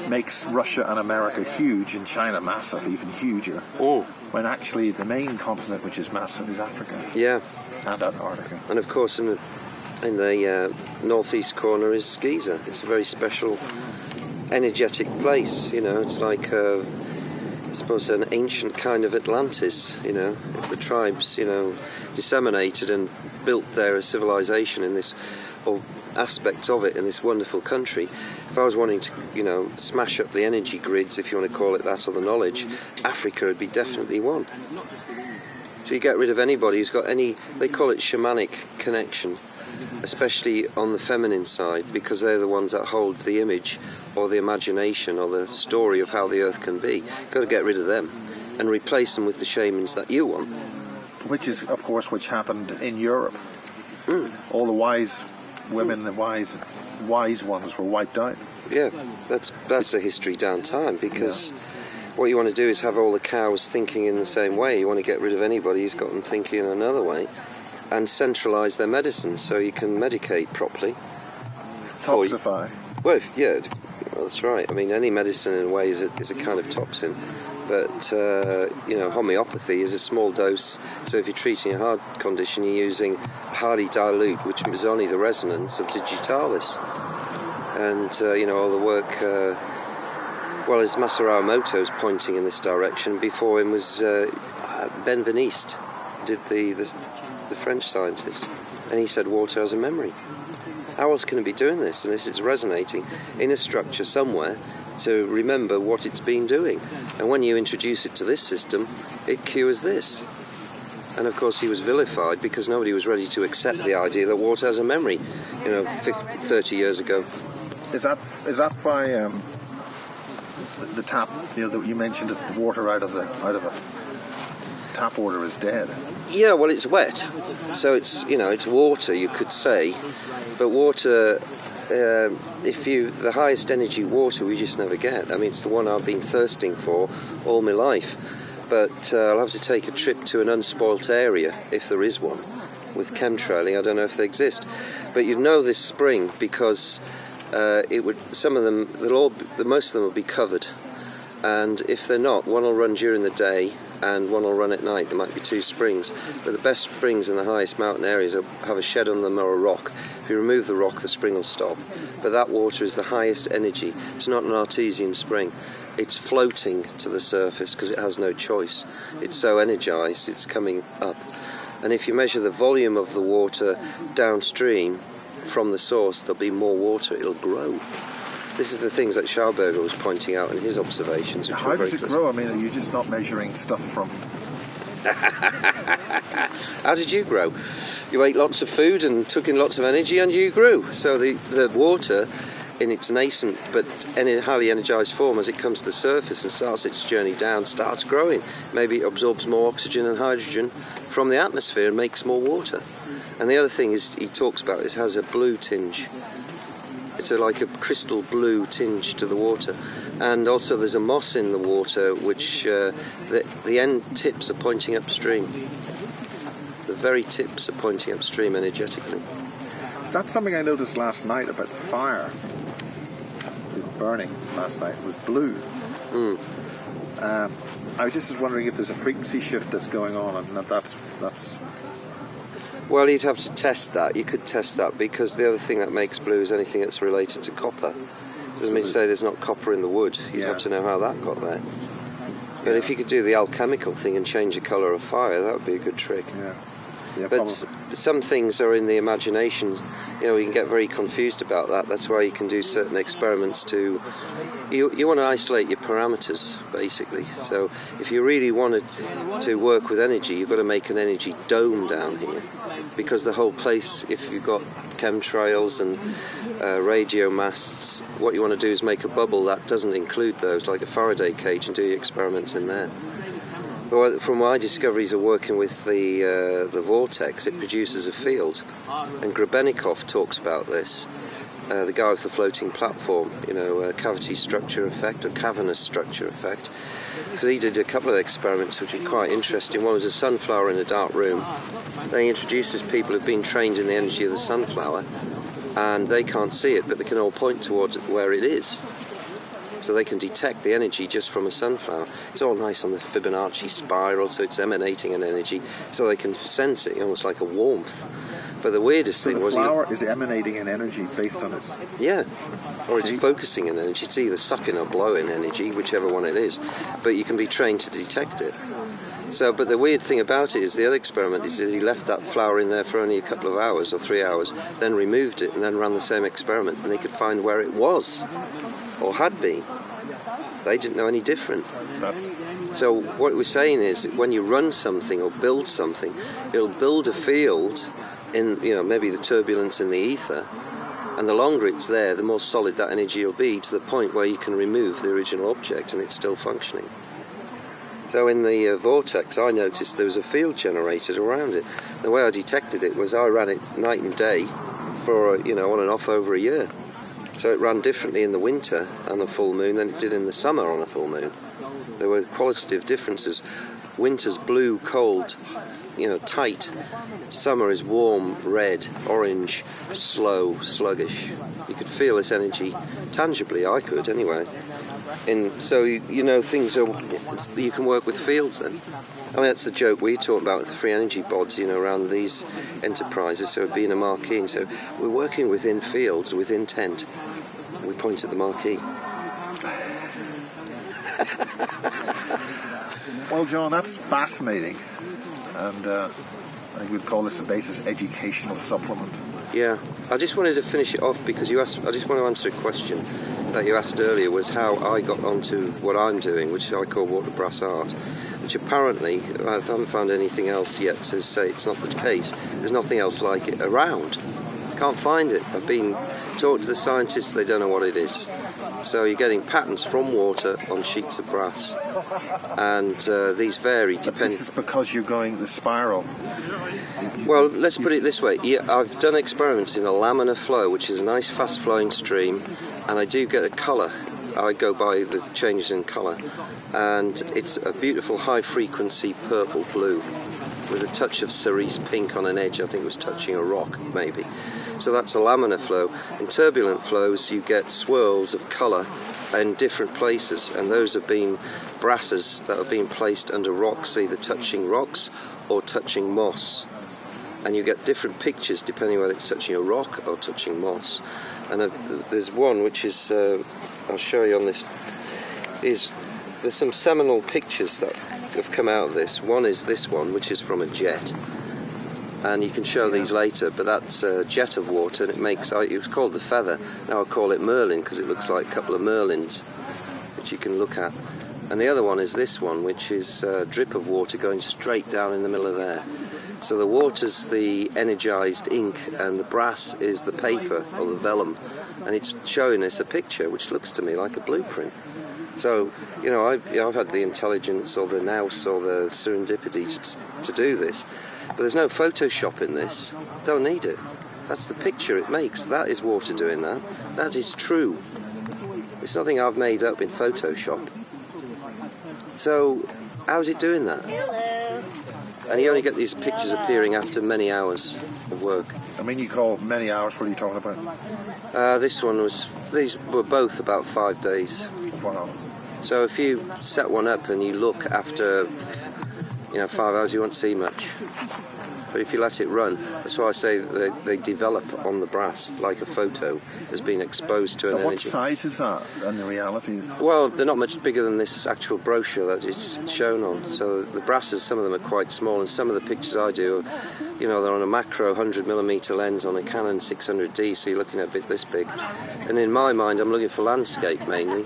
S2: makes Russia and America huge and China massive, even huger. When actually the main continent which is massive is Africa.
S5: Yeah.
S2: And Antarctica.
S5: And of course in the northeast corner is Giza. It's a very special energetic place, you know. It's like I suppose an ancient kind of Atlantis, you know, if the tribes, you know, disseminated and built their civilization in this, or aspects of it in this wonderful country. If I was wanting to, you know, smash up the energy grids, if you want to call it that, or the knowledge, Africa would be definitely one. So you get rid of anybody who's got any, they call it shamanic connection, especially on the feminine side, because they're the ones that hold the image or the imagination or the story of how the earth can be. You've got to get rid of them and replace them with the shamans that you want.
S2: Which is, of course, which happened in Europe. All the wise women, the wise ones were wiped out.
S5: Yeah, that's a history down time, because what you want to do is have all the cows thinking in the same way. You want to get rid of anybody who's got them thinking in another way, and centralise their medicine so you can medicate properly.
S2: Toxify.
S5: Well, that's right. I mean, any medicine in a way is a kind of toxin, but you know, homeopathy is a small dose. So if you're treating a heart condition, you're using a highly dilute, which is only the resonance of digitalis. And you know, all the work. Well, as Masaru Emoto's pointing in this direction. Before him was Benveniste, did the French scientist, and he said water has a memory. How else can it be doing this unless it's resonating in a structure somewhere to remember what it's been doing? And when you introduce it to this system, it cures this. And of course he was vilified because nobody was ready to accept the idea that water has a memory, you know, 30 years ago.
S2: Is that why the tap, you know, that you mentioned that the water out of a tap water is dead?
S5: Yeah, well, it's wet, so it's, you know, it's water, you could say, but water, the highest energy water we just never get. I mean, it's the one I've been thirsting for all my life, but I'll have to take a trip to an unspoilt area, if there is one, with chemtrailing. I don't know if they exist, but you'd know this spring because some of them, most of them will be covered, and if they're not, one will run during the day and one will run at night. There might be two springs, but the best springs in the highest mountain areas have a shed on them or a rock. If you remove the rock, the spring will stop. But that water is the highest energy. It's not an artesian spring. It's floating to the surface because it has no choice. It's so energized, it's coming up. And if you measure the volume of the water downstream from the source, there'll be more water. It'll grow. This is the things that Schauberger was pointing out in his observations.
S2: How does it grow? I mean, are you just not measuring stuff from...
S5: How did you grow? You ate lots of food and took in lots of energy and you grew. So the water, in its nascent but highly energised form, as it comes to the surface and starts its journey down, starts growing. Maybe it absorbs more oxygen and hydrogen from the atmosphere and makes more water. And the other thing is he talks about it has a blue tinge. It's like a crystal blue tinge to the water. And also there's a moss in the water which the end tips are pointing upstream. The very tips are pointing upstream energetically.
S2: That's something I noticed last night about fire. Burning last night was blue. I was just wondering if there's a frequency shift that's going on, and that's
S5: Well, you'd have to test that. You could test that, because the other thing that makes blue is anything that's related to copper. Doesn't mean to say there's not copper in the wood. You'd have to know how that got there. But if you could do the alchemical thing and change the colour of fire, that would be a good trick.
S2: Yeah,
S5: but some things are in the imagination. You know, you can get very confused about that. That's why you can do certain experiments to... You want to isolate your parameters, basically. So if you really wanted to work with energy, you've got to make an energy dome down here. Because the whole place, if you've got chemtrails and radio masts, what you want to do is make a bubble that doesn't include those, like a Faraday cage, and do your experiments in there. But from my discoveries of working with the vortex, it produces a field, and Grebennikov talks about this. The guy with the floating platform, you know, cavity structure effect or cavernous structure effect. So he did a couple of experiments which are quite interesting. One was a sunflower in a dark room. Then he introduces people who've been trained in the energy of the sunflower, and they can't see it, but they can all point towards it where it is. So they can detect the energy just from a sunflower. It's all nice on the Fibonacci spiral, so it's emanating an energy, so they can sense it, almost like a warmth. But the weirdest thing was...
S2: the flower is emanating an energy based on its...
S5: Yeah, or it's focusing an energy. It's either sucking or blowing energy, whichever one it is. But you can be trained to detect it. So, but the weird thing about it is the other experiment is that he left that flower in there for only a couple of hours or 3 hours, then removed it and then ran the same experiment, and they could find where it was or had been. They didn't know any different. So what we're saying is, when you run something or build something, it'll build a field in, you know, maybe the turbulence in the ether, and the longer it's there, the more solid that energy will be, to the point where you can remove the original object and it's still functioning. So in the vortex, I noticed there was a field generated around it. The way I detected it was I ran it night and day for, you know, on and off over a year. So it ran differently in the winter on a full moon than it did in the summer on a full moon. There were qualitative differences. Winter's blue, cold, you know, tight. Summer is warm, red, orange, slow, sluggish. You could feel this energy tangibly. I could, anyway. So you know, things are... You can work with fields then. I mean, that's the joke we talk about with the free energy bods, you know, around these enterprises. So being a marquee, and so we're working within fields, with intent. We point at the marquee.
S2: Well, John, that's fascinating. And I think we'd call this a basis educational supplement.
S5: Yeah, I just wanted to finish it off because you asked. I just want to answer a question that you asked earlier, was how I got onto what I'm doing, which I call water brass art, which apparently I haven't found anything else yet to say it's not the case. There's nothing else like it around. Can't find it. I've been talked to the scientists; they don't know what it is. So you're getting patterns from water on sheets of brass, and these vary depending.
S2: This is because you're going the spiral.
S5: Well, let's put it this way. Yeah, I've done experiments in a laminar flow, which is a nice fast-flowing stream, and I do get a colour. I go by the changes in colour, and it's a beautiful high-frequency purple-blue with a touch of cerise pink on an edge. I think it was touching a rock, maybe. So that's a laminar flow. In turbulent flows, you get swirls of colour in different places, and those have been brasses that have been placed under rocks, either touching rocks or touching moss. And you get different pictures depending whether it's touching a rock or touching moss. And there's one which is, I'll show you on this, there's some seminal pictures that have come out of this. One is this one, which is from a jet. And you can show these later, but that's a jet of water, and it was called the feather. Now I call it Merlin because it looks like a couple of Merlins, which you can look at. And the other one is this one, which is a drip of water going straight down in the middle of there. So the water's the energised ink, and the brass is the paper or the vellum, and it's showing us a picture which looks to me like a blueprint. So, you know, I've had the intelligence or the nous or the serendipity to do this, but there's no Photoshop in this. Don't need it. That's the picture it makes. That is water doing that. That is true. It's nothing I've made up in Photoshop. So, how's it doing that?
S1: Hello.
S5: And you only get these pictures appearing after many hours of work.
S2: I mean, you call many hours, what are you talking about?
S5: These were both about 5 days.
S2: Wow.
S5: So if you set one up and you look after, 5 hours, you won't see much. But if you let it run, that's why I say that they develop on the brass, like a photo has been exposed to an
S2: But what
S5: energy.
S2: size is that in the reality?
S5: Well, they're not much bigger than this actual brochure that it's shown on. So the brasses, some of them are quite small, and some of the pictures I do, you know, they're on a macro 100mm lens on a Canon 600D, so you're looking at a bit this big. And in my mind, I'm looking for landscape mainly.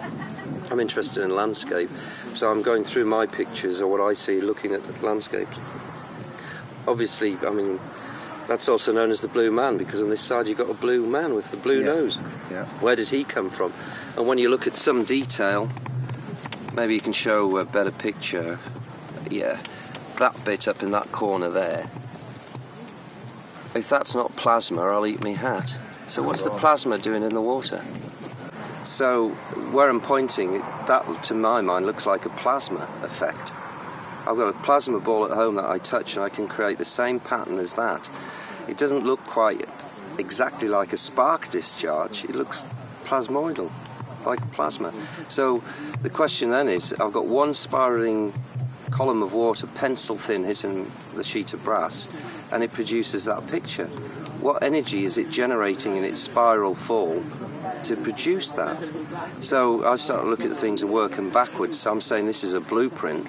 S5: I'm interested in landscape, so I'm going through my pictures or what I see looking at landscapes. Obviously, I mean, that's also known as the blue man, because on this side you've got a blue man with the blue nose.
S2: Yeah.
S5: Where did he come from? And when you look at some detail, maybe you can show a better picture. Yeah, that bit up in that corner there. If that's not plasma, I'll eat me hat. So what's the plasma doing in the water? So where I'm pointing, that to my mind looks like a plasma effect. I've got a plasma ball at home that I touch and I can create the same pattern as that. It doesn't look quite exactly like a spark discharge, it looks plasmoidal, like plasma. So the question then is, I've got one spiralling column of water, pencil thin, hitting the sheet of brass, and it produces that picture. What energy is it generating in its spiral fall to produce that? So I start to look at things and work them backwards. So I'm saying this is a blueprint,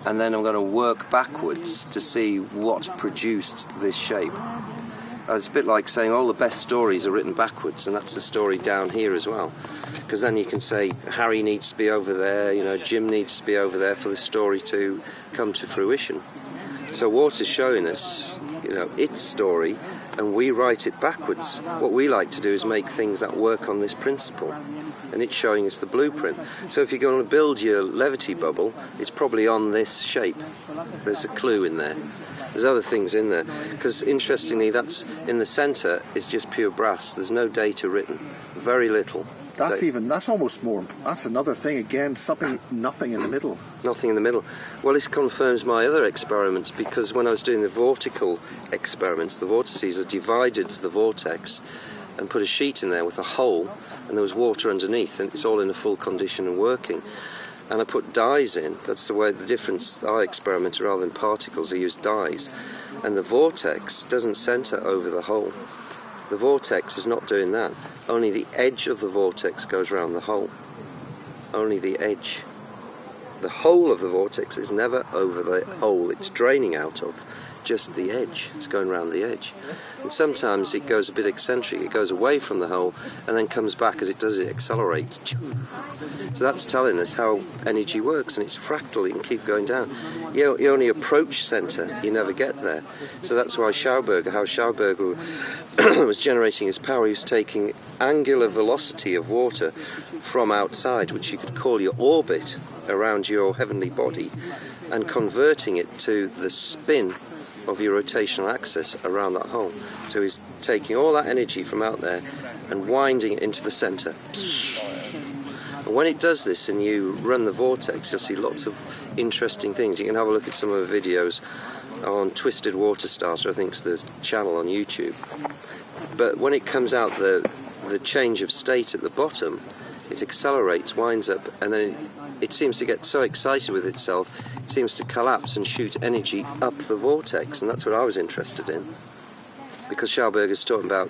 S5: and then I'm going to work backwards to see what produced this shape. It's a bit like saying all the best stories are written backwards, and that's the story down here as well. Because then you can say Harry needs to be over there, you know, Jim needs to be over there for the story to come to fruition. So water's showing us, you know, its story, and we write it backwards. What we like to do is make things that work on this principle, and it's showing us the blueprint. So if you're going to build your levity bubble, it's probably on this shape. There's a clue in there. There's other things in there, because interestingly, that's in the centre is just pure brass. There's no data written, very little.
S2: That's almost more. That's another thing again. Nothing in the middle.
S5: Nothing in the middle. Well, this confirms my other experiments, because when I was doing the vortical experiments, the vortices, I divided the vortex and put a sheet in there with a hole, and there was water underneath, and it's all in a full condition and working. And I put dyes in. That's the way the difference. I experimented rather than particles. I used dyes, and the vortex doesn't centre over the hole. The vortex is not doing that. Only the edge of the vortex goes around the hole. Only the edge. The whole of the vortex is never over the hole it's draining out of, just the edge. It's going around the edge. And sometimes it goes a bit eccentric. It goes away from the hole and then comes back. As it does, it accelerates. So that's telling us how energy works, and it's fractal. You can keep going down. You only approach centre, you never get there. So that's why Schauberger was generating his power. He was taking angular velocity of water from outside, which you could call your orbit around your heavenly body, and converting it to the spin of your rotational axis around that hole. So he's taking all that energy from out there and winding it into the centre. And when it does this and you run the vortex, you'll see lots of interesting things. You can have a look at some of the videos on Twisted Water Starter, I think it's the channel on YouTube. But when it comes out the change of state at the bottom, it accelerates, winds up, and then it seems to get so excited with itself, it seems to collapse and shoot energy up the vortex, and that's what I was interested in. Because Schauberger's talking about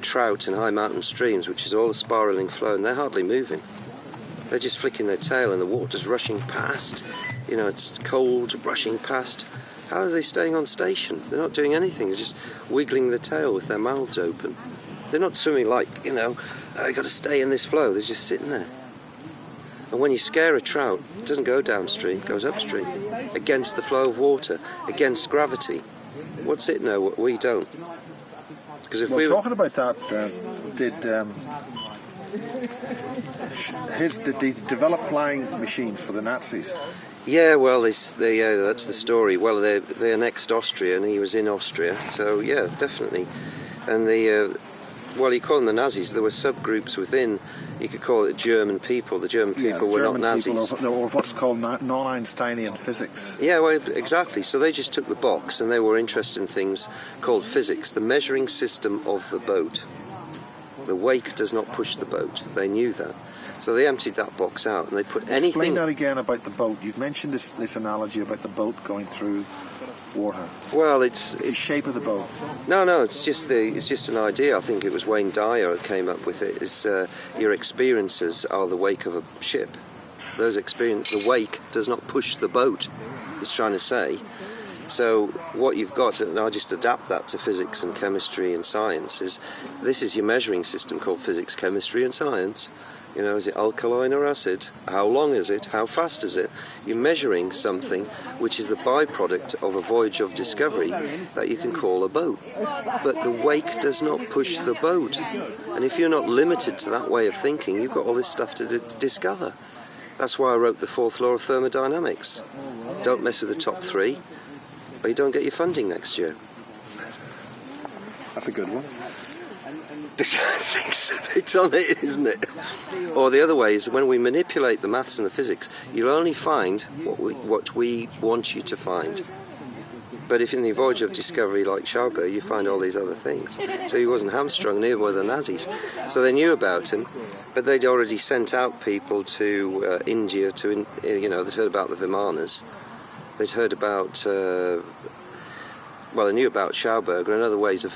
S5: trout and high mountain streams, which is all a spiralling flow, and they're hardly moving. They're just flicking their tail and the water's rushing past. You know, it's cold, rushing past. How are they staying on station? They're not doing anything, they're just wiggling the tail with their mouths open. They're not swimming like, you know, you've got to stay in this flow, they're just sitting there. And when you scare a trout, it doesn't go downstream, it goes upstream, against the flow of water, against gravity. What's it know what we don't? Because if we were
S2: talking about that, did he develop flying machines for the Nazis?
S5: Yeah, well, that's the story. Well, they annexed Austria, and he was in Austria, so yeah, definitely. And you call them the Nazis. There were subgroups within. You could call it German people. The German people were not Nazis.
S2: Or what's called non-Einsteinian physics.
S5: Yeah, well, exactly. So they just took the box, and they were interested in things called physics, the measuring system of the boat. The wake does not push the boat. They knew that. So they emptied that box out and they put
S2: Explain
S5: anything...
S2: that again about the boat. You've mentioned this analogy about the boat going through water.
S5: Well, it's
S2: The shape of the boat.
S5: No, it's just an idea. I think it was Wayne Dyer who came up with it. Is your experiences are the wake of a ship. The wake does not push the boat. It's trying to say. So what you've got, and I just adapt that to physics and chemistry and science, is this is your measuring system called physics, chemistry and science. You know, is it alkaline or acid? How long is it? How fast is it? You're measuring something which is the byproduct of a voyage of discovery that you can call a boat. But the wake does not push the boat. And if you're not limited to that way of thinking, you've got all this stuff to discover. That's why I wrote the fourth law of thermodynamics. Don't mess with the top three, or you don't get your funding next year.
S2: That's a good one.
S5: I think so. It's on it, isn't it? Or the other way is when we manipulate the maths and the physics, you'll only find what we want you to find. But if in the voyage of discovery like Schauberger, you find all these other things. So he wasn't hamstrung, neither were the Nazis. So they knew about him, but they'd already sent out people to India to, they'd heard about the Vimanas. They'd heard about... they knew about Schauberger and other ways of,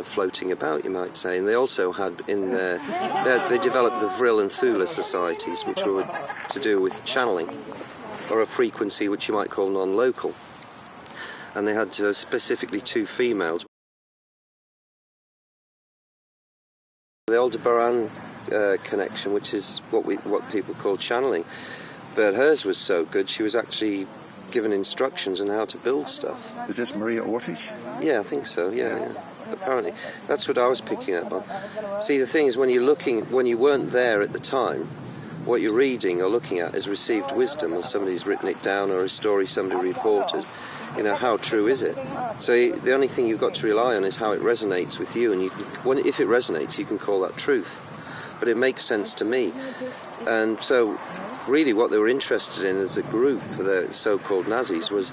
S5: floating about, you might say. And they also had in there, they developed the Vril and Thule societies, which were to do with channeling, or a frequency which you might call non-local. And they had specifically two females. The Aldebaran connection, which is what people call channeling. But hers was so good, she was actually given instructions on how to build stuff.
S2: Is this Maria Ortiz?
S5: Yeah, I think so, yeah. Apparently. That's what I was picking up on. See, the thing is, when you weren't there at the time, what you're reading or looking at is received wisdom, or somebody's written it down, or a story somebody reported. How true is it? So the only thing you've got to rely on is how it resonates with you, and if it resonates, you can call that truth. But it makes sense to me. And so really what they were interested in as a group, the so-called Nazis, was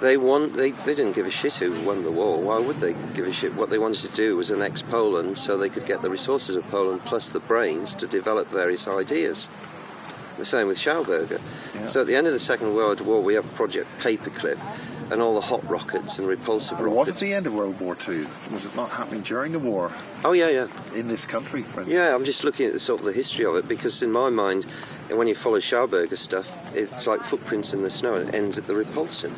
S5: they didn't give a shit who won the war. Why would they give a shit? What they wanted to do was annex Poland so they could get the resources of Poland plus the brains to develop various ideas. The same with Schauberger. Yeah. So at the end of the Second World War, we have Project Paperclip and all the hot rockets and repulsive rockets.
S2: Was it the end of World War II? Was it not happening during the war?
S5: Oh, yeah.
S2: In this country, for instance?
S5: Yeah, I'm just looking at the history of it, because in my mind, when you follow Schauberger stuff, it's like footprints in the snow, and it ends at the repulsion.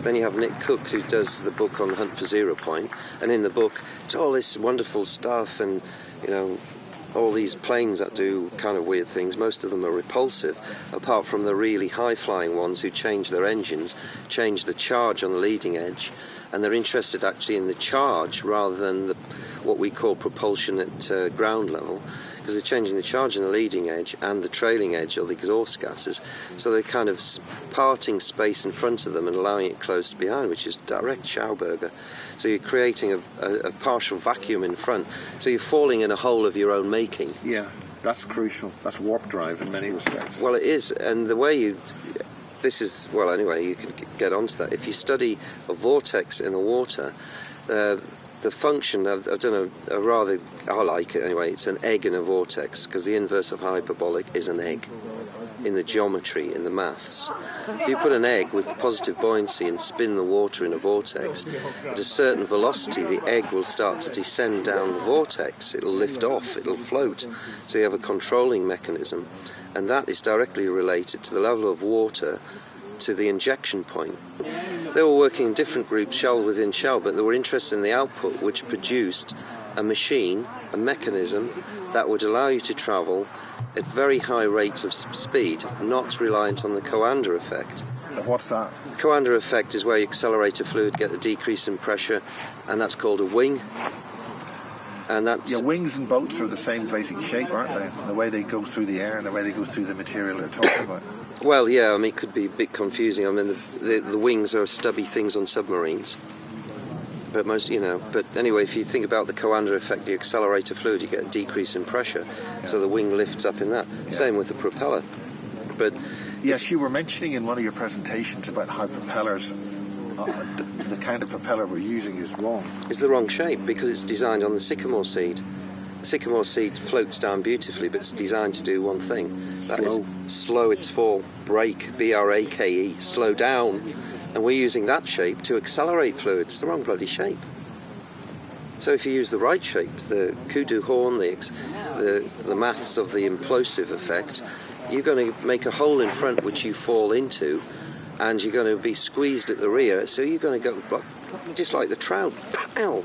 S5: Then you have Nick Cook, who does the book on Hunt for Zero Point, and in the book, it's all this wonderful stuff, and, all these planes that do kind of weird things. Most of them are repulsive, apart from the really high-flying ones who change their engines, change the charge on the leading edge, and they're interested actually in the charge rather than what we call propulsion at ground level, because they're changing the charge on the leading edge and the trailing edge, or the exhaust gases, so they're kind of parting space in front of them and allowing it closed behind, which is direct Schauberger. So you're creating a partial vacuum in front, so you're falling in a hole of your own making.
S2: Yeah, that's crucial. That's warp drive in many respects.
S5: Well, it is, and the way you can get onto that. If you study a vortex in the water, the function, I've done I like it anyway, it's an egg in a vortex, because the inverse of hyperbolic is an egg in the geometry, in the maths. If you put an egg with positive buoyancy and spin the water in a vortex, at a certain velocity the egg will start to descend down the vortex. It'll lift off, it'll float. So you have a controlling mechanism, and that is directly related to the level of water to the injection point. They were working in different groups, shell within shell, but they were interested in the output, which produced a machine, a mechanism that would allow you to travel at very high rates of speed, not reliant on the Coanda effect.
S2: What's that?
S5: The Coanda effect is where you accelerate a fluid, get a decrease in pressure, and that's called a wing. And that's...
S2: Yeah, wings and boats are the same basic shape, aren't they? The way they go through the air and the way they go through the material they're talking about.
S5: Well, yeah, it could be a bit confusing. The wings are stubby things on submarines. But but anyway, if you think about the Coanda effect, you accelerate a fluid, you get a decrease in pressure, so the wing lifts up in that. Yeah. Same with the propeller. But
S2: yes, you were mentioning in one of your presentations about how propellers, the kind of propeller we're using is wrong.
S5: It's the wrong shape, because it's designed on the sycamore seed. sycamore seed floats down beautifully, but it's designed to do one thing. That is
S2: Slow.
S5: slow its fall, brake, B-R-A-K-E, slow down. And we're using that shape to accelerate fluids. It's the wrong bloody shape. So if you use the right shape, the kudu horn, the maths of the implosive effect, you're going to make a hole in front which you fall into, and you're going to be squeezed at the rear, so you're going to go just like the trout. Pow!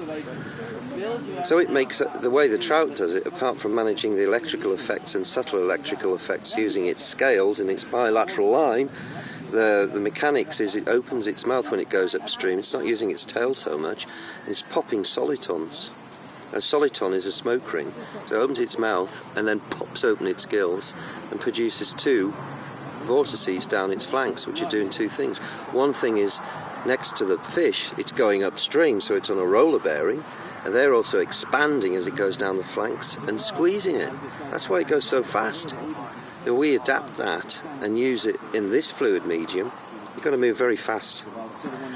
S5: So it makes the way the trout does it, apart from managing the electrical effects and subtle electrical effects using its scales and its bilateral line, the mechanics is it opens its mouth when it goes upstream. It's not using its tail so much, and it's popping solitons. A soliton is a smoke ring, so it opens its mouth and then pops open its gills and produces two vortices down its flanks, which are doing two things. One thing is, next to the fish, it's going upstream, so it's on a roller bearing, and they're also expanding as it goes down the flanks and squeezing it. That's why it goes so fast. If we adapt that and use it in this fluid medium, you're going to move very fast.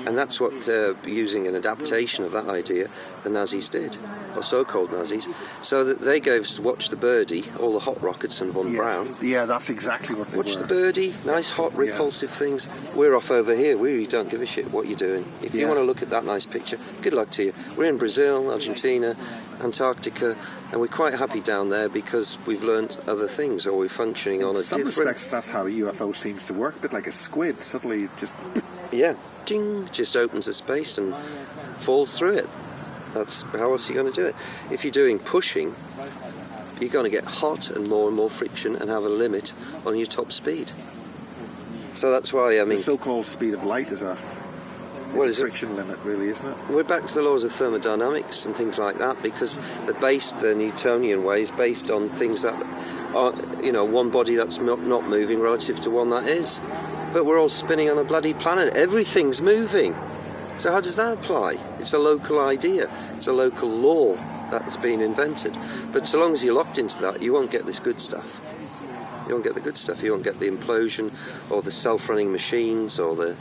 S5: And that's what, using an adaptation of that idea, the Nazis did, or so-called Nazis, so that they gave us Watch the Birdie, all the hot rockets and von Braun.
S2: Yeah, that's exactly what they
S5: Watch
S2: were.
S5: the Birdie, nice, hot, repulsive things. We're off over here. We really don't give a shit what you're doing. If you want to look at that nice picture, good luck to you. We're in Brazil, Argentina, Antarctica, and we're quite happy down there because we've learnt other things, or we're functioning on a different...
S2: In some respects, that's how a UFO seems to work, a bit like a squid, suddenly just...
S5: Yeah, ding, just opens the space and falls through it. That's how else are you going to do it? If you're doing pushing, you're going to get hot and more friction and have a limit on your top speed. So that's why, I mean...
S2: The so-called speed of light is a friction limit, really, isn't it?
S5: We're back to the laws of thermodynamics and things like that, because the Newtonian way is based on things that are, one body that's not moving relative to one that is. But we're all spinning on a bloody planet. Everything's moving. So how does that apply? It's a local idea. It's a local law that's been invented. But so long as you're locked into that, you won't get this good stuff. You won't get the good stuff. You won't get the implosion or the self-running machines or the...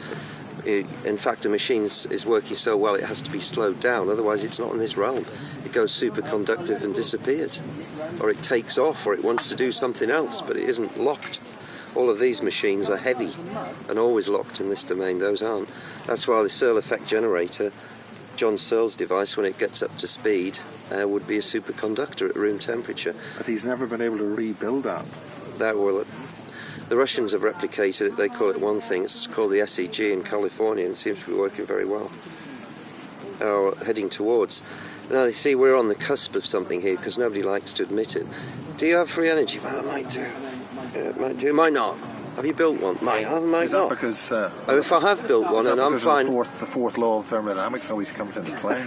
S5: In fact, a machine is working so well it has to be slowed down, otherwise it's not in this realm. It goes superconductive and disappears. Or it takes off, or it wants to do something else, but it isn't locked. All of these machines are heavy and always locked in this domain. Those aren't. That's why the Searle effect generator, John Searle's device, when it gets up to speed, would be a superconductor at room temperature.
S2: But he's never been able to rebuild that.
S5: The Russians have replicated it. They call it one thing. It's called the SEG in California, and it seems to be working very well. Or heading towards. Now, you see, we're on the cusp of something here because nobody likes to admit it. Do you have free energy? Well, it might do. It might do. Might not. Have you built one? Might have, might not.
S2: Because
S5: if I have built one and I'm fine...
S2: The fourth law of thermodynamics always comes into play.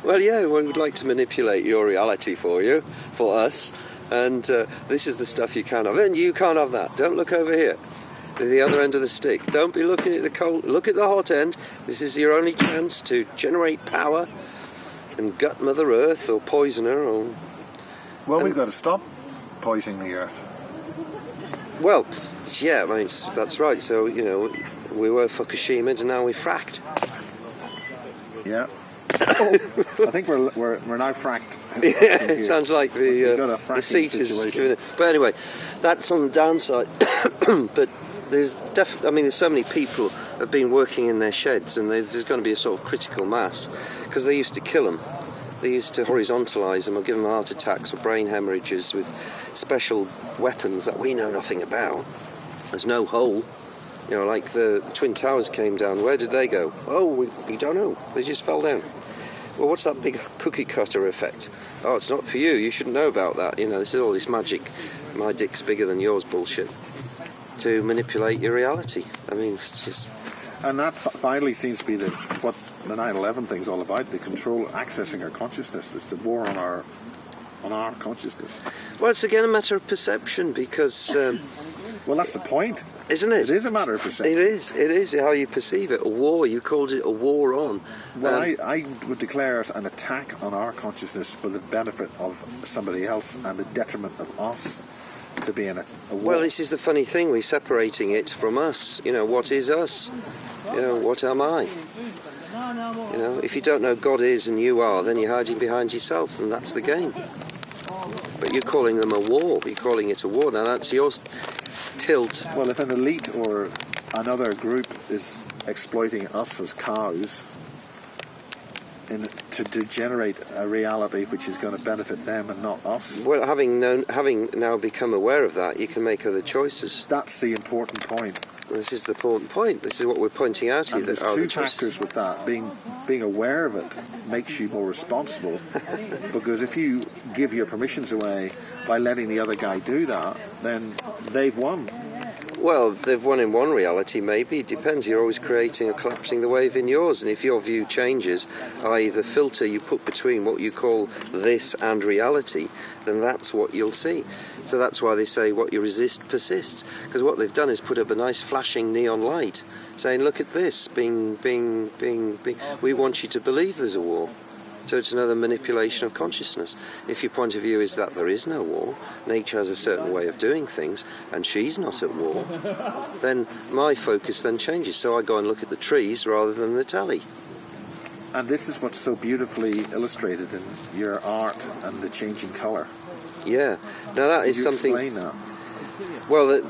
S5: Well, yeah, we would like to manipulate your reality for you, for us, and this is the stuff you can have. And you can't have that. Don't look over here. The other end of the stick. Don't be looking at the cold. Look at the hot end. This is your only chance to generate power and gut Mother Earth or poison her.
S2: Well, we've got to stop poisoning the Earth.
S5: Well, yeah, I mean, that's right. So, we were Fukushima and now we fracked.
S2: Yeah. I think we're now fracked.
S5: Yeah, it sounds like the seat is giving it. But anyway, that's on the downside. But there's so many people have been working in their sheds, and there's going to be a sort of critical mass because they used to kill them. They used to horizontalise them or give them heart attacks or brain hemorrhages with special weapons that we know nothing about. There's no hole. Like the Twin Towers came down. Where did they go? Oh, we don't know. They just fell down. Well, what's that big cookie cutter effect? Oh, it's not for you. You shouldn't know about that. This is all this magic, my dick's bigger than yours bullshit, to manipulate your reality. I mean, it's just...
S2: And that finally seems to be what the 9/11 thing's all about, the control, accessing our consciousness. It's the war on our consciousness.
S5: Well, it's again a matter of perception because...
S2: well, that's the point.
S5: Isn't it?
S2: It is a matter of perception.
S5: It is how you perceive it. A war, you called it a war on.
S2: Well, I would declare it an attack on our consciousness for the benefit of somebody else and the detriment of us to be in a war.
S5: Well, this is the funny thing. We're separating it from us. What is us? What am I? If you don't know God is and you are, then you're hiding behind yourself, and that's the game. But you're calling them a war. You're calling it a war. Now that's your tilt.
S2: Well, if an elite or another group is exploiting us as cows to generate a reality which is going to benefit them and not us.
S5: Well, having now become aware of that, you can make other choices.
S2: That's the important point.
S5: This is the important point. This is what we're pointing out here.
S2: And there's two factors with that. Being aware of it makes you more responsible, because if you give your permissions away by letting the other guy do that, then they've won.
S5: Well, they've won in one reality, maybe. It depends. You're always creating or collapsing the wave in yours. And if your view changes, i.e. the filter you put between what you call this and reality, then that's what you'll see. So that's why they say what you resist persists. Because what they've done is put up a nice flashing neon light saying, look at this, bing, bing, bing, bing. We want you to believe there's a war. So it's another manipulation of consciousness. If your point of view is that there is no war, nature has a certain way of doing things, and she's not at war, then my focus then changes. So I go and look at the trees rather than the telly.
S2: And this is what's so beautifully illustrated in your art and the changing colour.
S5: Yeah. Now that is something...
S2: Explain that?
S5: Well,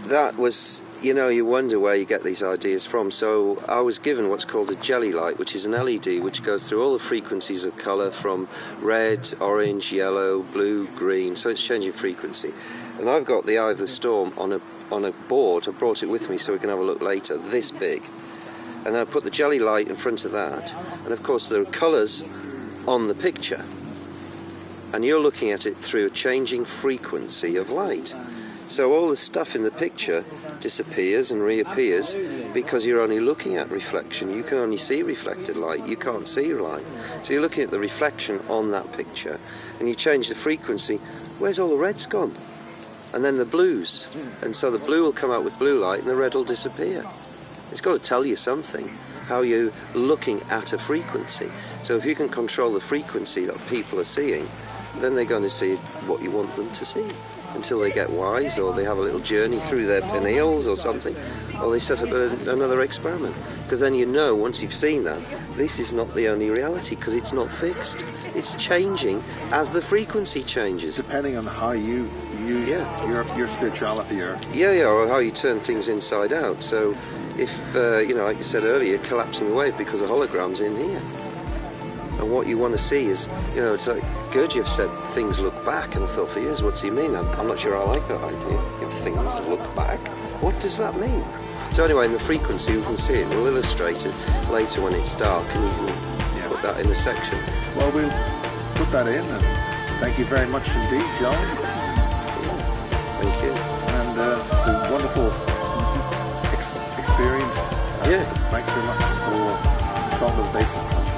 S5: that was... You know, you wonder where you get these ideas from. So I was given what's called a jelly light, which is an LED which goes through all the frequencies of colour from red, orange, yellow, blue, green. So it's changing frequency. And I've got the Eye of the Storm on a board. I brought it with me so we can have a look later, this big. And I put the jelly light in front of that. And of course there are colours on the picture. And you're looking at it through a changing frequency of light. So all the stuff in the picture disappears and reappears because you're only looking at reflection. You can only see reflected light. You can't see light. So you're looking at the reflection on that picture, and you change the frequency. Where's all the red's gone? And then the blues. And so the blue will come out with blue light and the red will disappear. It's got to tell you something, how you're looking at a frequency. So if you can control the frequency that people are seeing, then they're going to see what you want them to see. Until they get wise, or they have a little journey through their pineals or something, or they set up another experiment. Because then you know, once you've seen that, this is not the only reality, because it's not fixed. It's changing as the frequency changes.
S2: Depending on how you use your spirituality.
S5: Or how you turn things inside out. So if, like you said earlier, collapsing the wave because a hologram's in here. And what you want to see is, it's like Gurdjieff said, things look back. And I thought for years, what's he mean? I'm not sure I like that idea. If things look back, what does that mean? So anyway, in the frequency, you can see it. We'll illustrate it later when it's dark, and you can put that in a section.
S2: Well, we'll put that in, and thank you very much indeed, John.
S5: Thank you.
S2: And it's a wonderful experience.
S5: Yeah.
S2: Thanks very much for talking to the basic.